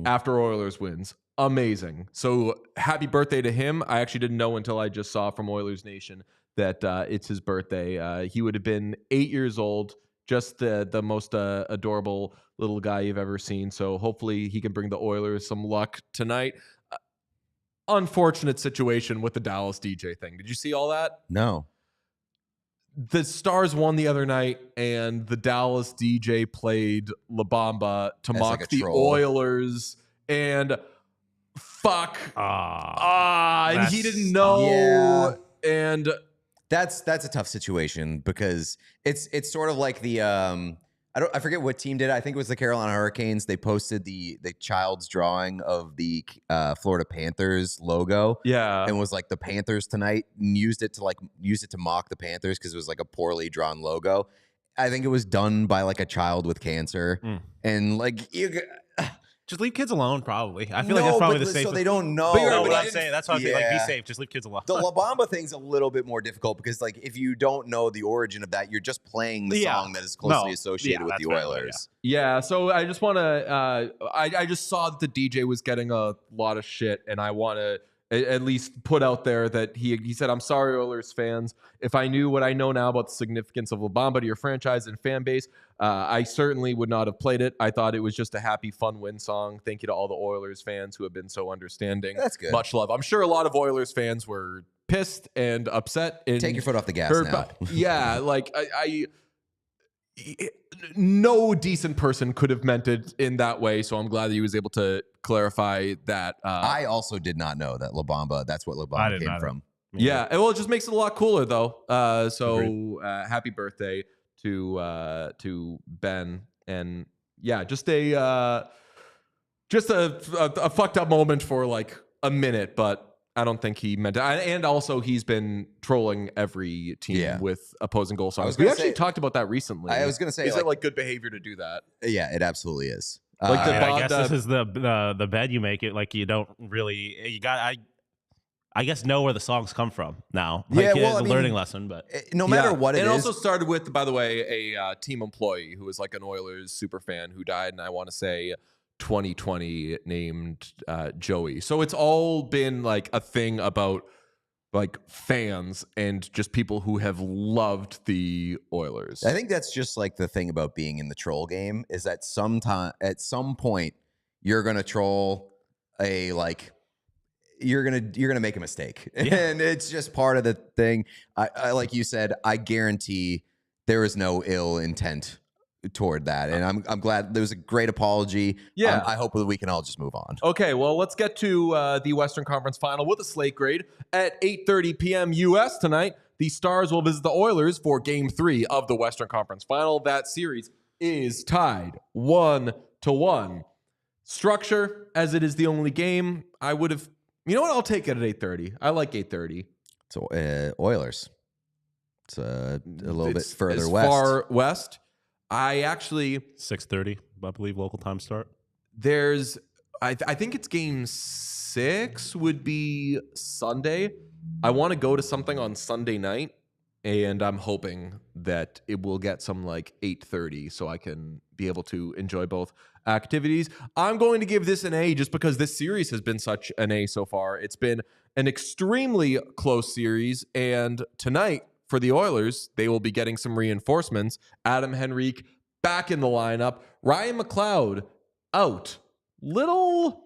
after Oilers wins. Amazing. So happy birthday to him. I actually didn't know until I just saw from Oilers Nation that it's his birthday. He would have been 8 years old. Just the most adorable little guy you've ever seen. So hopefully he can bring the Oilers some luck tonight. Unfortunate situation with the Dallas DJ thing. Did you see all that? No. The Stars won the other night, and the Dallas DJ played La Bamba to mock the Oilers. And fuck. And he didn't know. Yeah. And that's a tough situation because it's sort of like the I forget what team did it. I think it was the Carolina Hurricanes. They posted the child's drawing of the Florida Panthers logo. Yeah. And was like the Panthers tonight, and used it to mock the Panthers because it was like a poorly drawn logo. I think it was done by like a child with cancer. And like Just leave kids alone, probably. I feel like that's probably the safest. So they don't know. No, what I'm saying. That's why I feel like be safe. Just leave kids alone. The La Bamba thing's a little bit more difficult because, like, if you don't know the origin of that, you're just playing the song that is closely associated with the Oilers. Yeah. So I just want to. I just saw that the DJ was getting a lot of shit, and I want to at least put out there that he said, "I'm sorry, Oilers fans. If I knew what I know now about the significance of La Bamba to your franchise and fan base, I certainly would not have played it. I thought it was just a happy, fun win song. Thank you to all the Oilers fans who have been so understanding. That's good. Much love." I'm sure a lot of Oilers fans were pissed and upset. And take your foot off the gas now. Yeah, like no decent person could have meant it in that way. So I'm glad that he was able to clarify that. I also did not know that La Bamba, that's what La Bamba came from. Yeah. Well, it just makes it a lot cooler though. Happy birthday to Ben. And yeah, just a fucked up moment for like a minute, but I don't think he meant it. And also, he's been trolling every team with opposing goal songs. We actually talked about that recently. I was going to say, is it like good behavior to do that? Yeah, it absolutely is. Like I guess this is the bed you make it. Like you don't really, I guess know where the songs come from now. Like, yeah, well, it's a learning lesson, but no matter what it is. It also started with, by the way, a team employee who was like an Oilers super fan who died, and I want to say 2020 named Joey. So it's all been like a thing about like fans and just people who have loved the Oilers. I think that's just like the thing about being in the troll game is that at some point you're gonna troll you're gonna make a mistake, and it's just part of the thing. I like you said, I guarantee there is no ill intent toward that, and I'm glad there was a great apology. Yeah, I hope that we can all just move on. Okay, well, let's get to the Western Conference Final with a slate grade at 8:30 p.m. U.S. tonight. The Stars will visit the Oilers for Game 3 of the Western Conference Final. That series is tied 1-1. Structure, as it is the only game, I would have. You know what? I'll take it at 8:30. I like 8:30. So Oilers. It's a little bit further west. Far west. I actually 6:30, I believe, local time start. There's, I think it's Game 6 would be Sunday. I want to go to something on Sunday night, and I'm hoping that it will get some like 8:30, so I can be able to enjoy both activities. I'm going to give this an A just because this series has been such an A so far. It's been an extremely close series, and tonight, for the Oilers, they will be getting some reinforcements. Adam Henrique back in the lineup. Ryan McLeod out. Little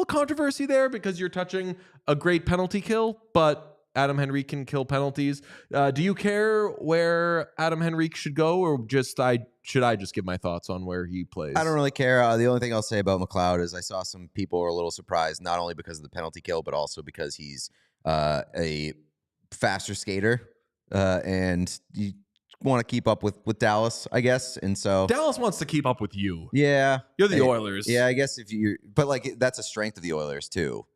controversy there because you're touching a great penalty kill, but Adam Henrique can kill penalties. Do you care where Adam Henrique should go, or should I just give my thoughts on where he plays? I don't really care. The only thing I'll say about McLeod is I saw some people were a little surprised, not only because of the penalty kill, but also because he's a faster skater, and you want to keep up with Dallas, I guess. And so Dallas wants to keep up with you. Yeah. You're the Oilers. Yeah, I guess but like that's a strength of the Oilers too,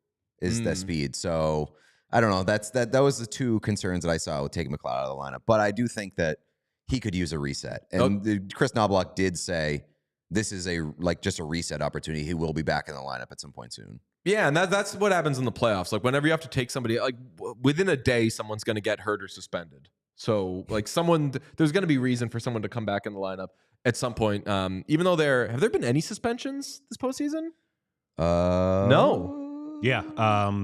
is the speed. So I don't know. That was the two concerns that I saw with taking McLeod out of the lineup. But I do think that he could use a reset. And Chris Knobloch did say this is just a reset opportunity. He will be back in the lineup at some point soon. Yeah, and that's what happens in the playoffs. Like whenever you have to take somebody, like within a day, someone's going to get hurt or suspended. So like there's going to be reason for someone to come back in the lineup at some point. Even though have there been any suspensions this postseason? No. Yeah.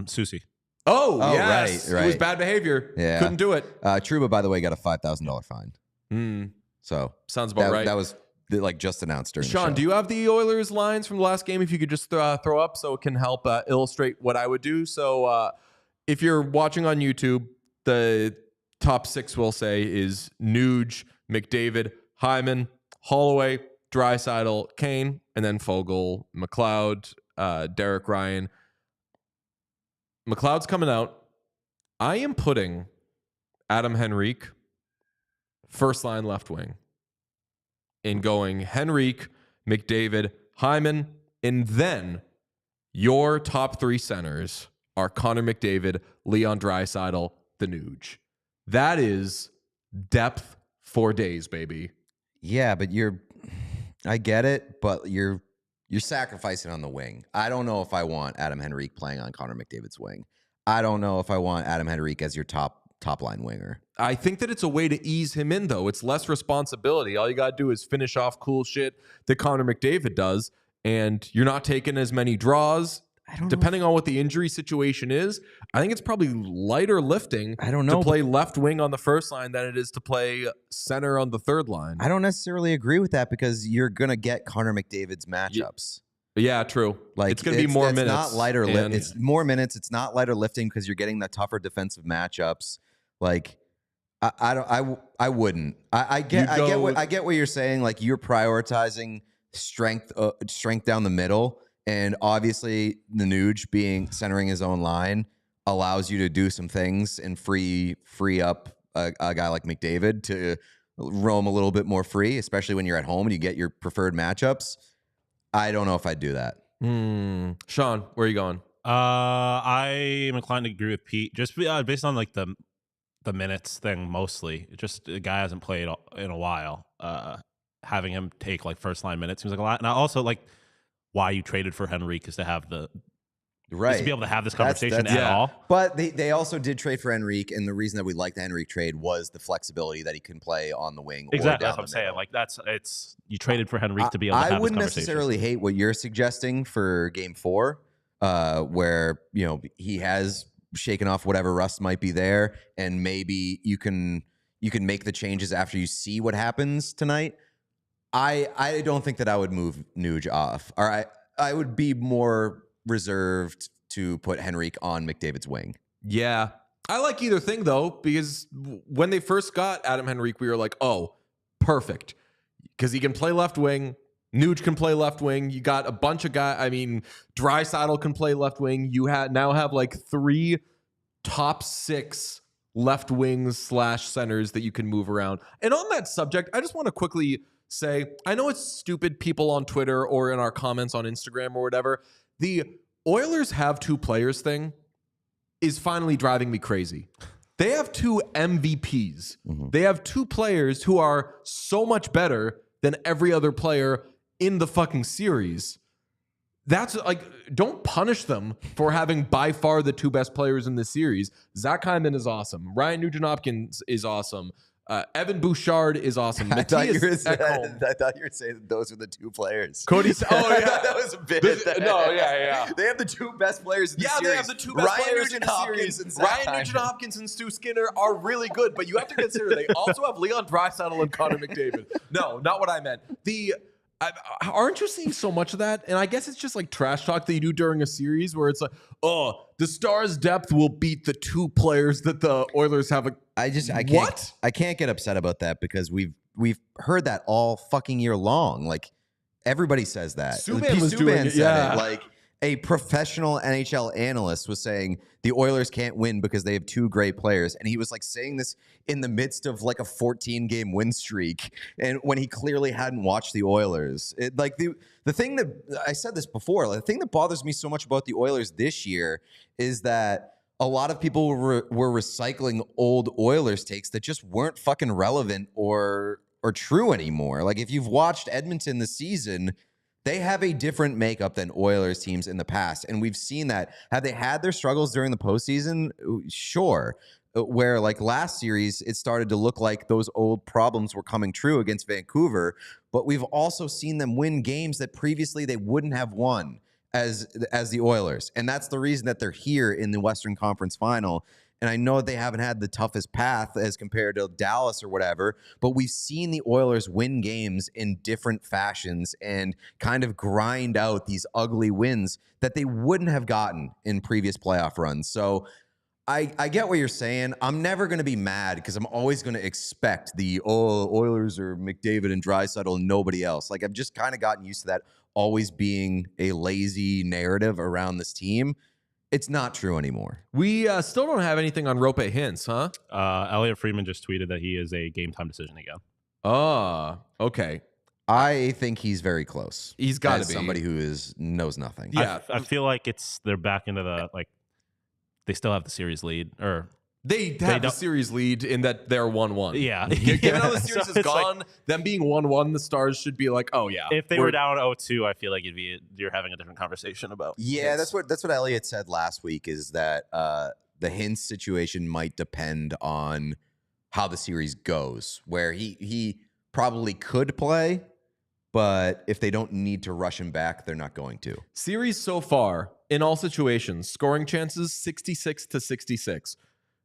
Susie. Oh yes. Right. It was bad behavior. Yeah. Couldn't do it. Truba, by the way, got a $5,000 fine. So sounds about right. That was like just announced during Sean, the show. do you have the Oilers lines from the last game? If you could just throw up so it can help illustrate what I would do. So if you're watching on YouTube, the top 6 we'll say is Nuge, McDavid, Hyman, Holloway, Draisaitl, Kane, and then Fogle, McLeod, Derek Ryan. McLeod's coming out. I am putting Adam Henrique first line left wing and going Henrique, McDavid, Hyman, and then your top 3 centers are Connor McDavid, Leon Draisaitl, the Nuge. That is depth for days, baby. Yeah, but I get it, but you're you're sacrificing on the wing. I don't know if I want Adam Henrique playing on Connor McDavid's wing. I don't know if I want Adam Henrique as your top line winger. I think that it's a way to ease him in, though. It's less responsibility. All you got to do is finish off cool shit that Connor McDavid does, and you're not taking as many draws. Depending on what the injury situation is, I think it's probably lighter lifting to play left wing on the first line than it is to play center on the third line. I don't necessarily agree with that because you're going to get Connor McDavid's matchups. Yeah, true. Like it's going to be more minutes. It's not lighter it's more minutes. It's not lighter lifting because you're getting the tougher defensive matchups. Like I wouldn't. I get what you're saying. Like you're prioritizing strength down the middle. And obviously, the Nuge centering his own line allows you to do some things and free up a guy like McDavid to roam a little bit more free, especially when you're at home and you get your preferred matchups. I don't know if I'd do that. Sean, where are you going? I am inclined to agree with Pete, just based on like the minutes thing mostly. Just the guy hasn't played in a while. Having him take like first line minutes seems like a lot, and I also like. Why you traded for Henrique is to have to be able to have this conversation at all. But they also did trade for Henrique, and the reason that we liked the Henrique trade was the flexibility that he can play on the wing. Exactly, or that's what I'm saying. Like you traded for Henrique to be able to have this conversation. I wouldn't necessarily hate what you're suggesting for Game 4, where he has shaken off whatever rust might be there, and maybe you can make the changes after you see what happens tonight. I don't think that I would move Nuge off. Or I would be more reserved to put Henrique on McDavid's wing. Yeah. I like either thing, though, because when they first got Adam Henrique, we were like, oh, perfect. Because he can play left wing. Nuge can play left wing. You got a bunch of guys. I mean, Draisaitl can play left wing. You now have like 3 top 6 left wings / centers that you can move around. And on that subject, I just want to quickly say, I know it's stupid, people on Twitter or in our comments on Instagram or whatever. The Oilers have 2 players thing is finally driving me crazy. They have 2 MVPs. Mm-hmm. They have 2 players who are so much better than every other player in the fucking series. That's like, don't punish them for having by far the 2 best players in the series. Zach Hyman is awesome. Ryan Nugent-Hopkins is awesome. Evan Bouchard is awesome. I thought you were saying that those were the 2 players. Cody, oh yeah, that was a bit. Yeah. They have the 2 best players in the series. Yeah, they have the 2 best players in the series. Ryan Nugent-Hopkins and Stu Skinner are really good, but you have to consider they also have Leon Draisaitl and Connor McDavid. No, not what I meant. Aren't you seeing so much of that? And I guess it's just like trash talk that you do during a series where it's like, oh, the Stars' depth will beat the 2 players that the Oilers have. I can't get upset about that because we've heard that all fucking year long. Like everybody says that. Subban was doing it. Yeah. Like a professional NHL analyst was saying the Oilers can't win because they have 2 great players. And he was like saying this in the midst of like a 14-game win streak. And when he clearly hadn't watched the Oilers, the thing that I said this before, the thing that bothers me so much about the Oilers this year is that a lot of people were recycling old Oilers takes that just weren't fucking relevant or true anymore. Like if you've watched Edmonton this season, they have a different makeup than Oilers teams in the past. And we've seen that. Have they had their struggles during the postseason? Sure. Where like last series, it started to look like those old problems were coming true against Vancouver. But we've also seen them win games that previously they wouldn't have won as the Oilers. And that's the reason that they're here in the Western Conference Final. And I know they haven't had the toughest path as compared to Dallas or whatever, but we've seen the Oilers win games in different fashions and kind of grind out these ugly wins that they wouldn't have gotten in previous playoff runs. So I get what you're saying. I'm never going to be mad because I'm always going to expect the Oilers or McDavid and Draisaitl and nobody else. Like I've just kind of gotten used to that always being a lazy narrative around this team. It's not true anymore. We still don't have anything on Roope Hintz, huh? Elliot Friedman just tweeted that he is a game time decision again. Oh, okay. I think he's very close. He's got to be somebody who knows nothing. Yeah, I feel like they're back into the they still have the series lead, or They have the series lead in that they're 1-1. Yeah. Given how the series So is it's gone, like, them being 1-1, the Stars should be like, oh yeah. if they were down 0-2, I feel like you're having a different conversation about. Yeah, that's what Elliot said last week, is that the Hintz situation might depend on how the series goes, where he probably could play, but if they don't need to rush him back, they're not going to. Series so far, in all situations, scoring chances 66-66.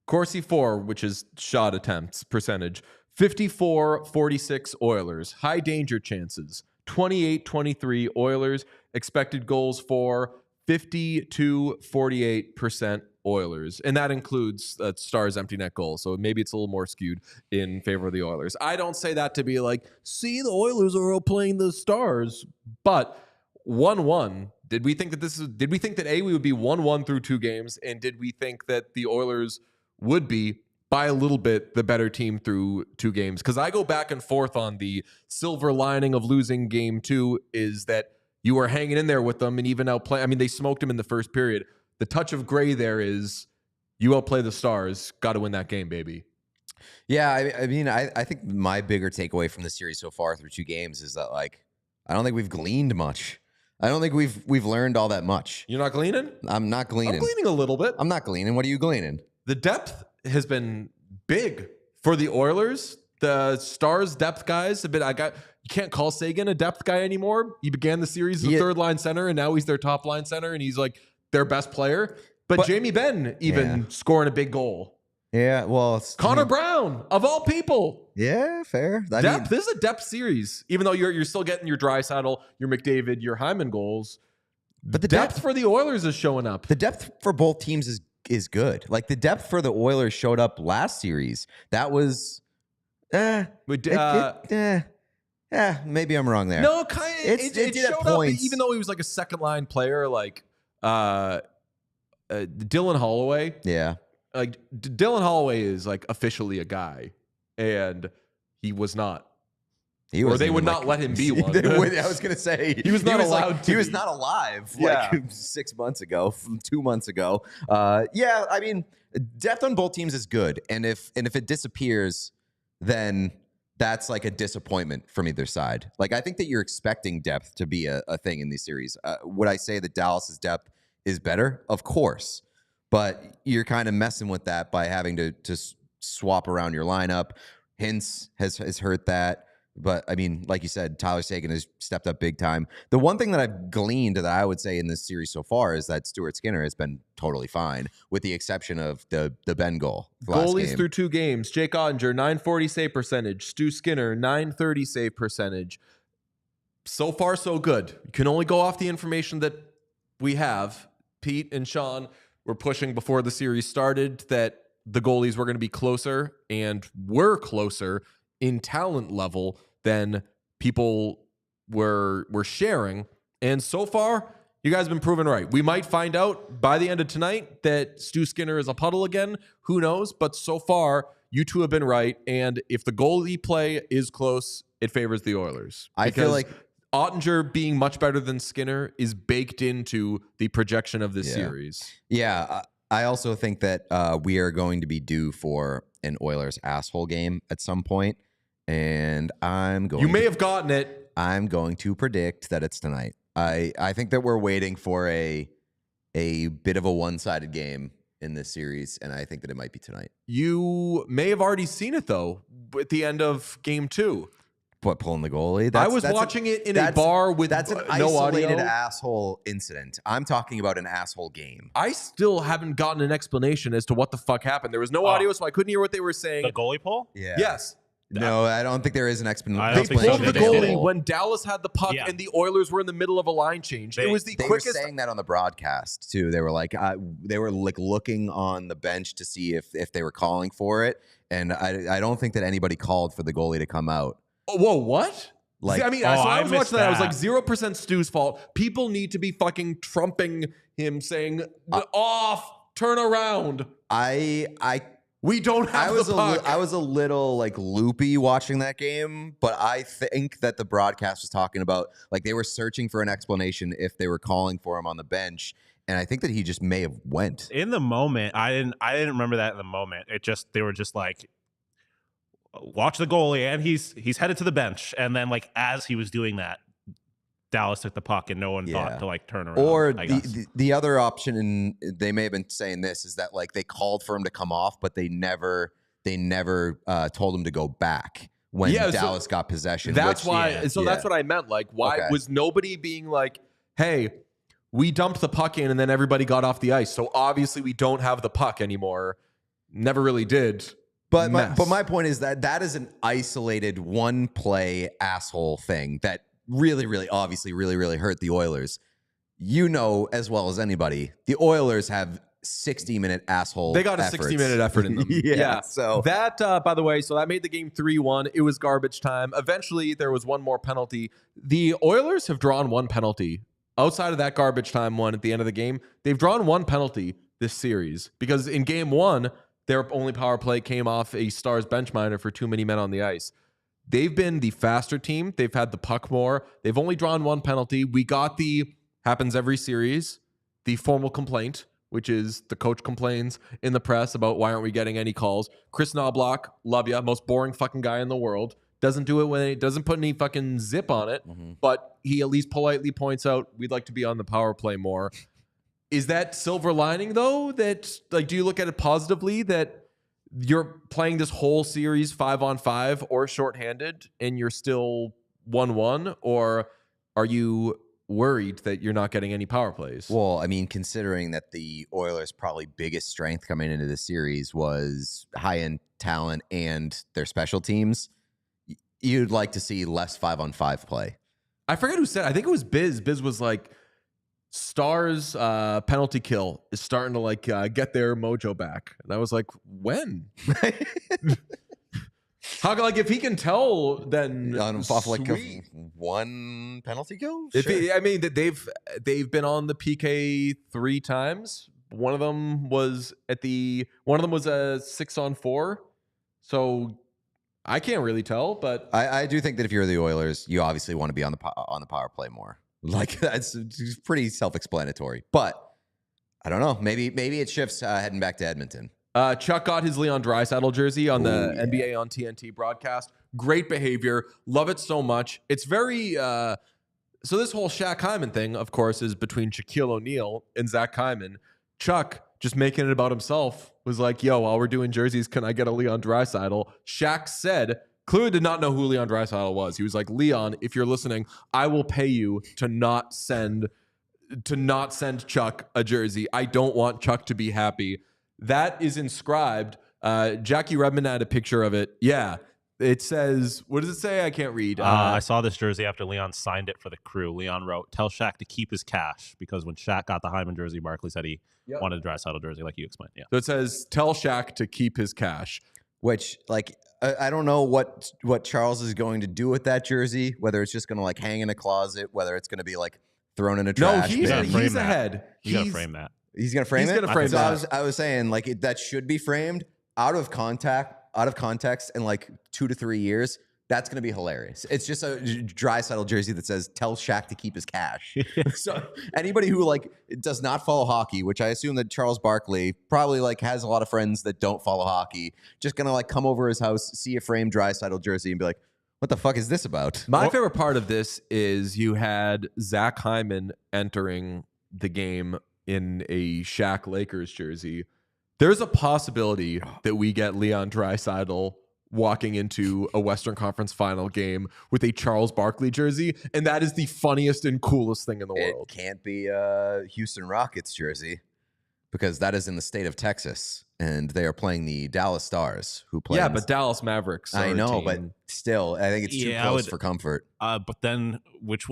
Corsi 4, which is shot attempts percentage, 54-46 Oilers. High danger chances, 28-23 Oilers. Expected goals for 50-48% Oilers. And that includes Stars empty net goals. So maybe it's a little more skewed in favor of the Oilers. I don't say that to be like, see, the Oilers are outplaying the Stars. But 1-1, did we think that A, we would be 1-1 through 2 games? And did we think that the Oilers would be by a little bit the better team through 2 games? Because I go back and forth on the silver lining of losing game 2 is that you were hanging in there with them and even outplay. I mean, they smoked them in the first period. The touch of gray there is you outplay the Stars. Got to win that game, baby. Yeah, I mean, I think my bigger takeaway from the series so far through 2 games is that, like, I don't think we've gleaned much. I don't think we've learned all that much. You're not gleaning? I'm not gleaning. I'm gleaning a little bit. I'm not gleaning. What are you gleaning? The depth has been big for the Oilers. The Stars depth guys have been. You can't call Sagan a depth guy anymore. He began the series as a third line center, and now he's their top line center, and he's like their best player. But Jamie Benn even scoring a big goal. Yeah, well, Connor Brown of all people. Yeah, fair. Depth. This is a depth series, even though you're still getting your Draisaitl, your McDavid, your Hyman goals. But the depth for the Oilers is showing up. The depth for both teams is good. Like, the depth for the Oilers showed up last series. That was maybe I'm wrong there. No, kind of. It showed up, even though he was like a second line player, like Dylan Holloway. Yeah, like Dylan Holloway is like officially a guy, and he was not. They would not let him be one. I was going to say he was not allowed to. He was not alive like 6 months ago, 2 months ago. Yeah, I mean, depth on both teams is good, and if it disappears, then that's like a disappointment from either side. Like, I think that you're expecting depth to be a thing in these series. Would I say that Dallas's depth is better? Of course, but you're kind of messing with that by having to swap around your lineup. Hintz has hurt that. But, I mean, like you said, Tyler Seguin has stepped up big time. The one thing that I've gleaned that I would say in this series so far is that Stuart Skinner has been totally fine, with the exception of the Ben goal. Goalies through 2 games. Jake Ottinger, 940 save percentage. Stu Skinner, 930 save percentage. So far, so good. You can only go off the information that we have. Pete and Sean were pushing before the series started that the goalies were going to be closer, and were closer in talent level than people were sharing. And so far, you guys have been proven right. We might find out by the end of tonight that Stu Skinner is a puddle again. Who knows? But so far, you two have been right. And if the goalie play is close, it favors the Oilers. I feel like Ottinger being much better than Skinner is baked into the projection of this series. Yeah, I also think that we are going to be due for an Oilers asshole game at some point. And you may have gotten it. I'm going to predict that it's tonight. I think that we're waiting for a bit of a one-sided game in this series, and I think that it might be tonight. You may have already seen it, though, at the end of game 2. What, pulling the goalie? I was watching it in a bar with that's an no isolated audio. asshole incident. I'm talking about an asshole game. I still haven't gotten an explanation as to what the fuck happened. There was no audio, so I couldn't hear what they were saying. The goalie pull? Yeah. Yes. No, I don't think there is an explanation. They pulled the goalie when Dallas had the puck and the Oilers were in the middle of a line change. It was the quickest. They were saying that on the broadcast too. They were like, looking on the bench to see if they were calling for it, and I don't think that anybody called for the goalie to come out. Oh, whoa, what? Like, I mean, so I was watching that. I was like, 0% Stu's fault. People need to be fucking trumping him, saying, off, turn around. We don't have the puck. I was a little like loopy watching that game, but I think that the broadcast was talking about, like, they were searching for an explanation if they were calling for him on the bench, I think that he just may have went. In the moment, I didn't remember that in the moment. They were just like, watch the goalie, and he's headed to the bench. And then like as he was doing that, Dallas took the puck, and no one thought to like turn around. Or the other option, and they may have been saying this, is that like they called for him to come off, but they never told him to go back when Dallas got possession. That's why. So that's what I meant. Like, why was nobody being like, "Hey, we dumped the puck in, and then everybody got off the ice, so obviously we don't have the puck anymore." Never really did. But my point is that is an isolated one play asshole thing that really obviously really hurt the Oilers. You know as well as anybody, the Oilers have 60-minute asshole. They got a 60-minute effort in them. Yeah. So that, by the way, so that made the game 3-1. It was garbage time. Eventually, there was one more penalty. The Oilers have drawn one penalty outside of that garbage time one at the end of the game. They've drawn one penalty this series because in game 1, their only power play came off a Stars bench minor for too many men on the ice. They've been the faster team. They've had the puck more. They've only drawn one penalty. We got happens every series, the formal complaint, which is the coach complains in the press about why aren't we getting any calls. Chris Knobloch, love ya, most boring fucking guy in the world. Doesn't do it when it doesn't put any fucking zip on it, but he at least politely points out we'd like to be on the power play more. Is that silver lining though? That like, do you look at it positively that you're playing this whole series 5-on-5 or shorthanded and you're still 1-1, or are you worried that you're not getting any power plays? Well, I mean, considering that the Oilers' probably biggest strength coming into the series was high-end talent and their special teams, you'd like to see less 5-on-5 play. I forget who said, I think it was Biz. Biz was like, Stars penalty kill is starting to like get their mojo back, and I was like, when? How like if he can tell, then off like one penalty kill. Sure. I mean that they've been on the PK 3 times. One of them was a 6-on-4. So I can't really tell, but I do think that if you're the Oilers, you obviously want to be on the power play more. Like that's pretty self-explanatory, but I don't know. Maybe it shifts heading back to Edmonton. Chuck got his Leon Draisaitl jersey on the NBA on TNT broadcast. Great behavior. Love it so much. It's very so this whole Shaq Hyman thing, of course, is between Shaquille O'Neal and Zach Hyman. Chuck, just making it about himself, was like, yo, while we're doing jerseys, can I get a Leon Draisaitl? Shaq said, clearly did not know who Leon Draisaitl was. He was like, Leon, if you're listening, I will pay you to not send Chuck a jersey. I don't want Chuck to be happy. That is inscribed. Jackie Redmond had a picture of it. Yeah. It says, what does it say? I can't read. I saw this jersey after Leon signed it for the Crew. Leon wrote, tell Shaq to keep his cash, because when Shaq got the Hyman jersey, Barkley said he wanted a Draisaitl jersey, like you explained. Yeah. So it says, tell Shaq to keep his cash. Which, like, I don't know what Charles is going to do with that jersey, whether it's just going to like hang in a closet, whether it's going to be like thrown in a trash. No, he's ahead. You got to frame that. He's going to frame it? He's going to frame that. I was saying, like, that should be framed out of context in like 2 to 3 years. That's going to be hilarious. It's just a Draisaitl jersey that says, tell Shaq to keep his cash. So anybody who like does not follow hockey, which I assume that Charles Barkley probably like has a lot of friends that don't follow hockey, just going to like come over his house, see a framed Draisaitl jersey and be like, what the fuck is this about? My favorite part of this is you had Zach Hyman entering the game in a Shaq Lakers jersey. There's a possibility that we get Leon Draisaitl walking into a Western Conference final game with a Charles Barkley jersey, and that is the funniest and coolest thing in the world. It can't be a Houston Rockets jersey, because that is in the state of Texas, and they are playing the Dallas Stars, who play. Yeah, but Dallas Mavericks. I know, but still, I think it's too close for comfort. But then,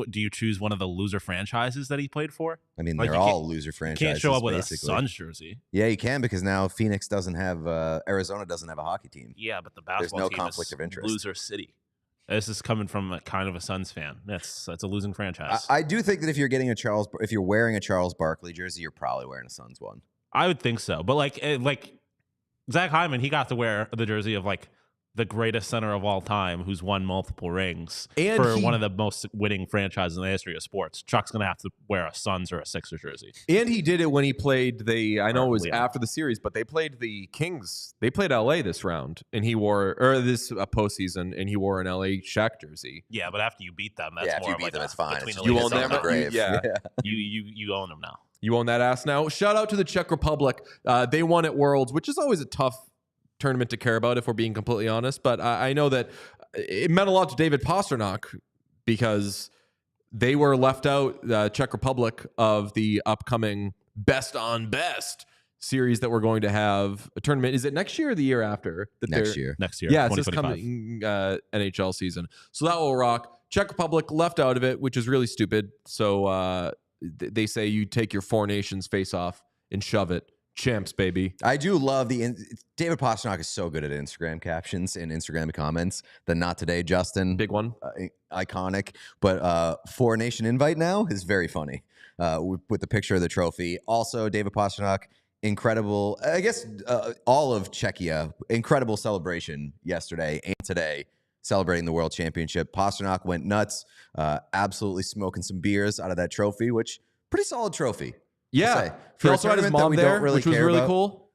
do you choose one of the loser franchises that he played for? I mean, like, they're all loser franchises. You can't show up with basically a Suns jersey. Yeah, you can, because now Phoenix doesn't have, Arizona doesn't have a hockey team. Yeah, but the basketball team conflict of interest. Loser city. This is coming from a kind of a Suns fan. That's a losing franchise. I do think that if you're wearing a Charles Barkley jersey, you're probably wearing a Suns one. I would think so, but like Zach Hyman, he got to wear the jersey of like the greatest center of all time who's won multiple rings And for one of the most winning franchises in the history of sports. Chuck's going to have to wear a Suns or a Sixers jersey. And he did it when he played I know it was Leon. after the series, but they played the Kings. They played LA this round, and he wore, or this postseason, and he wore an LA Shaq jersey. Yeah, but after you beat them, that's Yeah, if more you of beat like them, a it's fine. between It's the You leagues own just and them? on the grave. Yeah. You own them now. You own that ass now. Shout out to the Czech Republic. They won at Worlds, which is always a tough tournament to care about if we're being completely honest. But I know that it meant a lot to David Pastrnak because they were left out, Czech Republic, of the upcoming Best on Best series that we're going to have a tournament. Is it next year or the year after? Next year. Next year, Yeah, it's this 2025. coming NHL season. So that will rock. Czech Republic left out of it, which is really stupid. So they say you take your four nations face off and shove it. Champs, baby. I do love David Pastrnak is so good at Instagram captions and Instagram comments. The not today, Justin. Big one. Iconic. But Four Nation invite now is very funny with the picture of the trophy. Also, David Pastrnak, incredible. I guess all of Czechia, incredible celebration yesterday and today, celebrating the World Championship. Pastrnak went nuts, absolutely smoking some beers out of that trophy, which pretty solid trophy. Yeah. For He a also had his tournament that mom we there, don't really which was care really about. cool.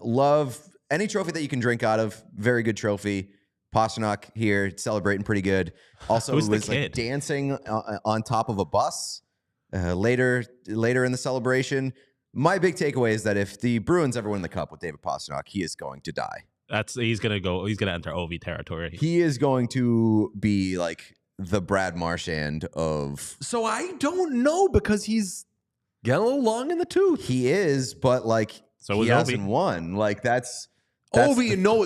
Love any trophy that you can drink out of. Very good trophy. Pastrnak here celebrating pretty good. Also, Who's the was like kid? dancing on top of a bus later in the celebration. My big takeaway is that if the Bruins ever win the cup with David Pastrnak, he is going to die. He's gonna enter OV territory. He is going to be like the Brad Marchand of. So I don't know because he's getting a little long in the tooth. He is, but like So he was hasn't Ovi. won. Like that's Ovi, no,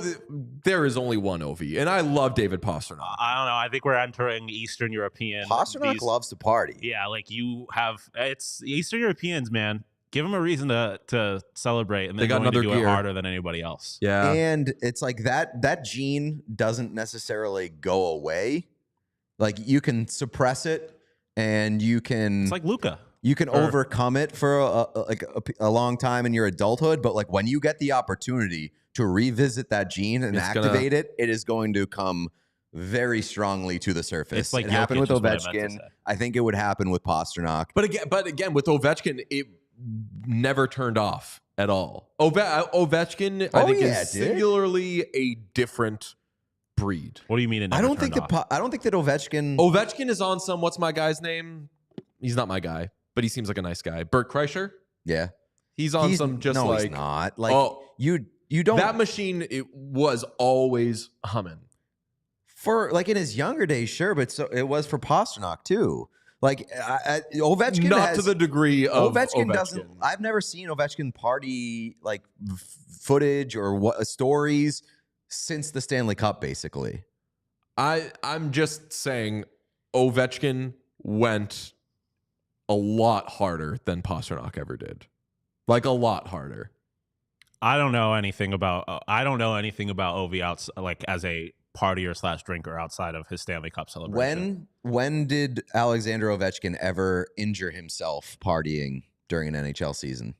there is only one Ovi, and I love David Pastrnak. I don't know. I think we're entering Eastern European. Pastrnak loves to party. Yeah, like it's Eastern Europeans, man. Give them a reason to celebrate, and They they're got going to another do gear. it harder than anybody else. Yeah. And it's like that gene doesn't necessarily go away. Like you can suppress it and you can It's like Luca. overcome it for a long time in your adulthood, but like when you get the opportunity to revisit that gene and It's activate it, it is going to come very strongly to the surface. It's like it happened with Jokic is what I meant to Ovechkin. say. I think it would happen with Pastrnak. But again, with Ovechkin, it never turned off at all. Ovechkin, I think, yeah, is it did. singularly a different breed. What do you mean? It I never don't think turned off? I don't think that Ovechkin. Ovechkin is on some. What's my guy's name? He's not my guy, but he seems like a nice guy. Bert Kreischer. Yeah, He's on some just no, like he's not. Like oh, you don't that machine. It was always humming. for like in his younger days, sure, but so it was for Pastrnak too. Like Ovechkin, Not to the degree of Ovechkin doesn't. I've never seen Ovechkin party like footage or what stories since the Stanley Cup, basically. I'm just saying, Ovechkin went a lot harder than Pastrnak ever did. Like a lot harder. I don't know anything about Ovi outside, like as a partier / drinker outside of his Stanley Cup celebration. When did Alexander Ovechkin ever injure himself partying during an NHL season?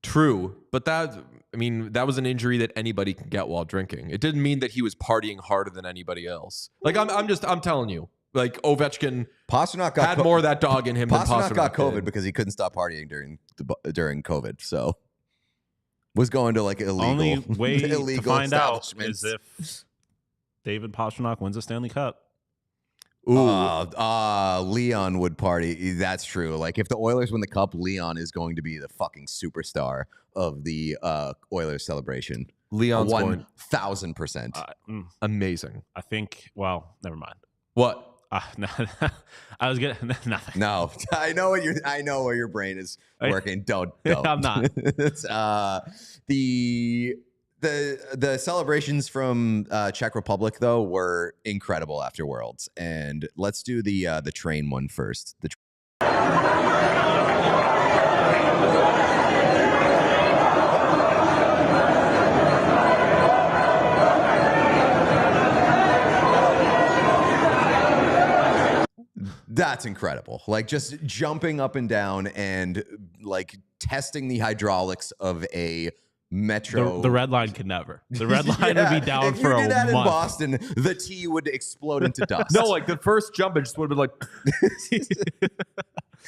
True, but that was an injury that anybody can get while drinking. It didn't mean that he was partying harder than anybody else. Like I'm telling you, like Ovechkin Pastrnak had more of that dog in him than Pastrnak got COVID did. because he couldn't stop partying during COVID. So was going to like illegal. Only way to illegal find out establishments. is if David Pastrnak wins a Stanley Cup. Ooh, Leon would party. That's true. Like if the Oilers win the cup, Leon is going to be the fucking superstar of the Oilers celebration. Leon's going 1,000%. amazing. I think. Well, never mind. What? No, I was getting nothing. No, I know where your brain is working. Don't. I'm not. It's, the celebrations from Czech Republic though were incredible after Worlds, and let's do the train one first. That's incredible. Like just jumping up and down and like testing the hydraulics of a Metro. The red line could never. The red line would be down for a month. If you did that in Boston, the T would explode into dust. No, like the first jump, it just would have been like,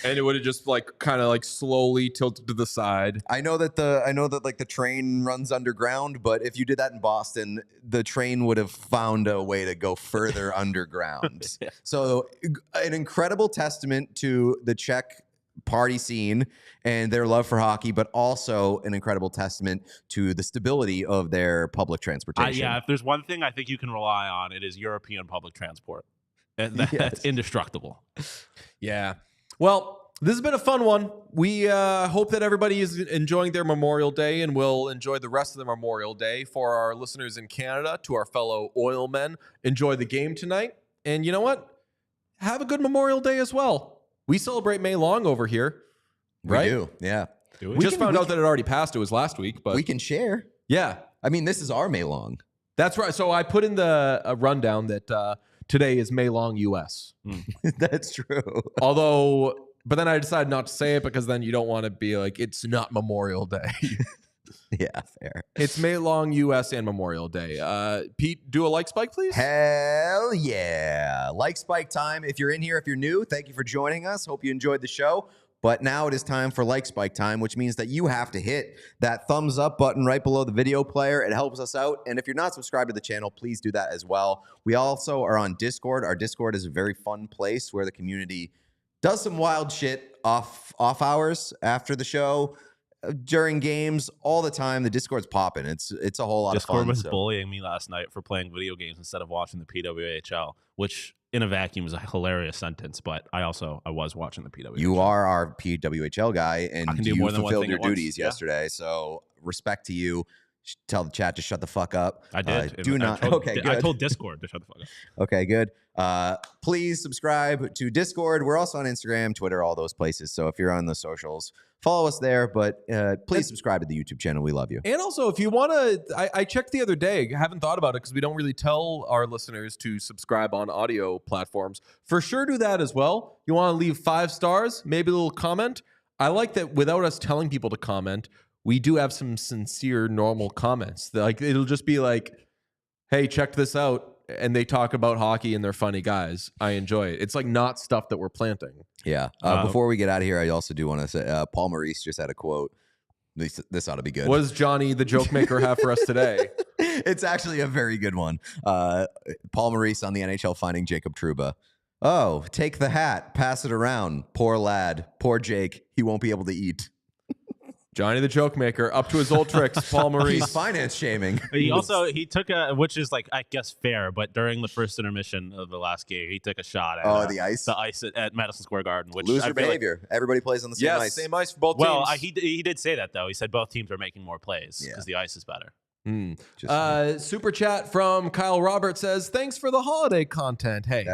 and it would have just like kind of like slowly tilted to the side. I know that like the train runs underground, but if you did that in Boston, the train would have found a way to go further underground. So an incredible testament to the Czech party scene and their love for hockey, but also an incredible testament to the stability of their public transportation. Yeah, if there's one thing I think you can rely on, it is European public transport. That's indestructible. Yeah. Well, this has been a fun one. We hope that everybody is enjoying their Memorial Day and will enjoy the rest of the Memorial Day. For our listeners in Canada, to our fellow oil men, enjoy the game tonight. And you know what? Have a good Memorial Day as well. We celebrate May long over here, right? We do, yeah. We just found out that it already passed. It was last week, but we can share. Yeah. I mean, this is our May long. That's right. So I put in the rundown that today is May long US. That's true. But then I decided not to say it because then you don't want to be like, it's not Memorial Day. Yeah, fair. It's May long US and Memorial Day. Pete, do a like spike, please. Hell yeah. Like spike time. If you're in here, if you're new, thank you for joining us. Hope you enjoyed the show. But now it is time for like spike time, which means that you have to hit that thumbs up button right below the video player. It helps us out. And if you're not subscribed to the channel, please do that as well. We also are on Discord. Our Discord is a very fun place where the community does some wild shit off hours after the show. During games, all the time, the Discord's popping. It's a whole lot of fun. Discord was bullying me last night for playing video games instead of watching the PWHL, which in a vacuum is a hilarious sentence, but I was watching the PWHL. You are our PWHL guy, and I can do you more than one fulfilled thing your at once. duties Yeah. yesterday, so respect to you. Tell the chat to shut the fuck up. I did. Do not. Okay, good. I told Discord to shut the fuck up. Okay, good. Please subscribe to Discord. We're also on Instagram, Twitter, all those places. So if you're on the socials, follow us there. But please subscribe to the YouTube channel. We love you. And also, if you want to, I checked the other day. I haven't thought about it because we don't really tell our listeners to subscribe on audio platforms. For sure, do that as well. You want to leave 5 stars, maybe a little comment. I like that without us telling people to comment, we do have some sincere, normal comments. Like it'll just be like, "Hey, check this out," and they talk about hockey and they're funny guys. I enjoy it. It's like not stuff that we're planting. Yeah. Before we get out of here, I also do want to say Paul Maurice just had a quote. This ought to be good. What does Johnny, the joke maker, have for us today? It's actually a very good one. Paul Maurice on the NHL finding Jacob Trouba. Oh, take the hat, pass it around. Poor lad, poor Jake. He won't be able to eat. Johnny the joke maker, up to his old tricks. Paul Maurice. He's finance shaming. He took a, which is like, I guess fair, but during the first intermission of the last game, he took a shot at the ice at Madison Square Garden, which loser behavior. Everybody plays on the same ice. Same ice for both well, teams. he did say that though. He said both teams are making more plays because the ice is better. Super chat from Kyle Roberts says, "Thanks for the holiday content. Hey,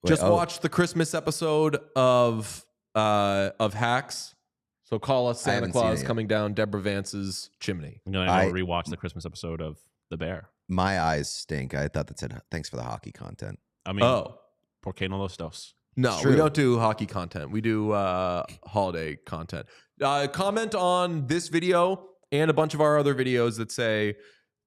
watched the Christmas episode of Hacks. So call us Santa Claus coming down Deborah Vance's chimney." I'm going to rewatch the Christmas episode of The Bear. My eyes stink. I thought that said, "Thanks for the hockey content." I mean, ¿por qué no los dos? No, we don't do hockey content. We do holiday content. Comment on this video and a bunch of our other videos that say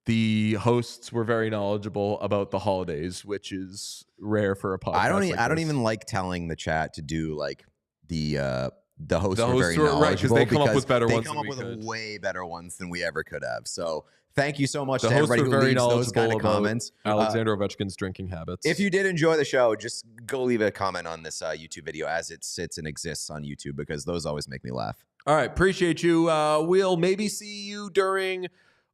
the hosts were very knowledgeable about the holidays, which is rare for a podcast. I don't even like telling the chat to do like the hosts were very knowledgeable right, because they come up with better ones. They come up with way better ones than we ever could have. So thank you so much to hosts everybody who very leaves those kind of comments. Alexander Ovechkin's drinking habits. If you did enjoy the show, just go leave a comment on this YouTube video as it sits and exists on YouTube, because those always make me laugh. All right, appreciate you. We'll maybe see you during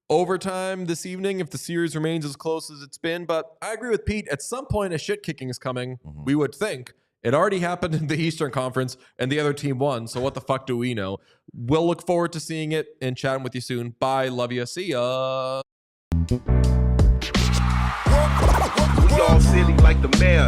overtime this evening if the series remains as close as it's been. But I agree with Pete. At some point, a shit kicking is coming. We would think. It already happened in the Eastern Conference, and the other team won, so what the fuck do we know? We'll look forward to seeing it and chatting with you soon. Bye. Love you. See ya. We all silly like the mayor.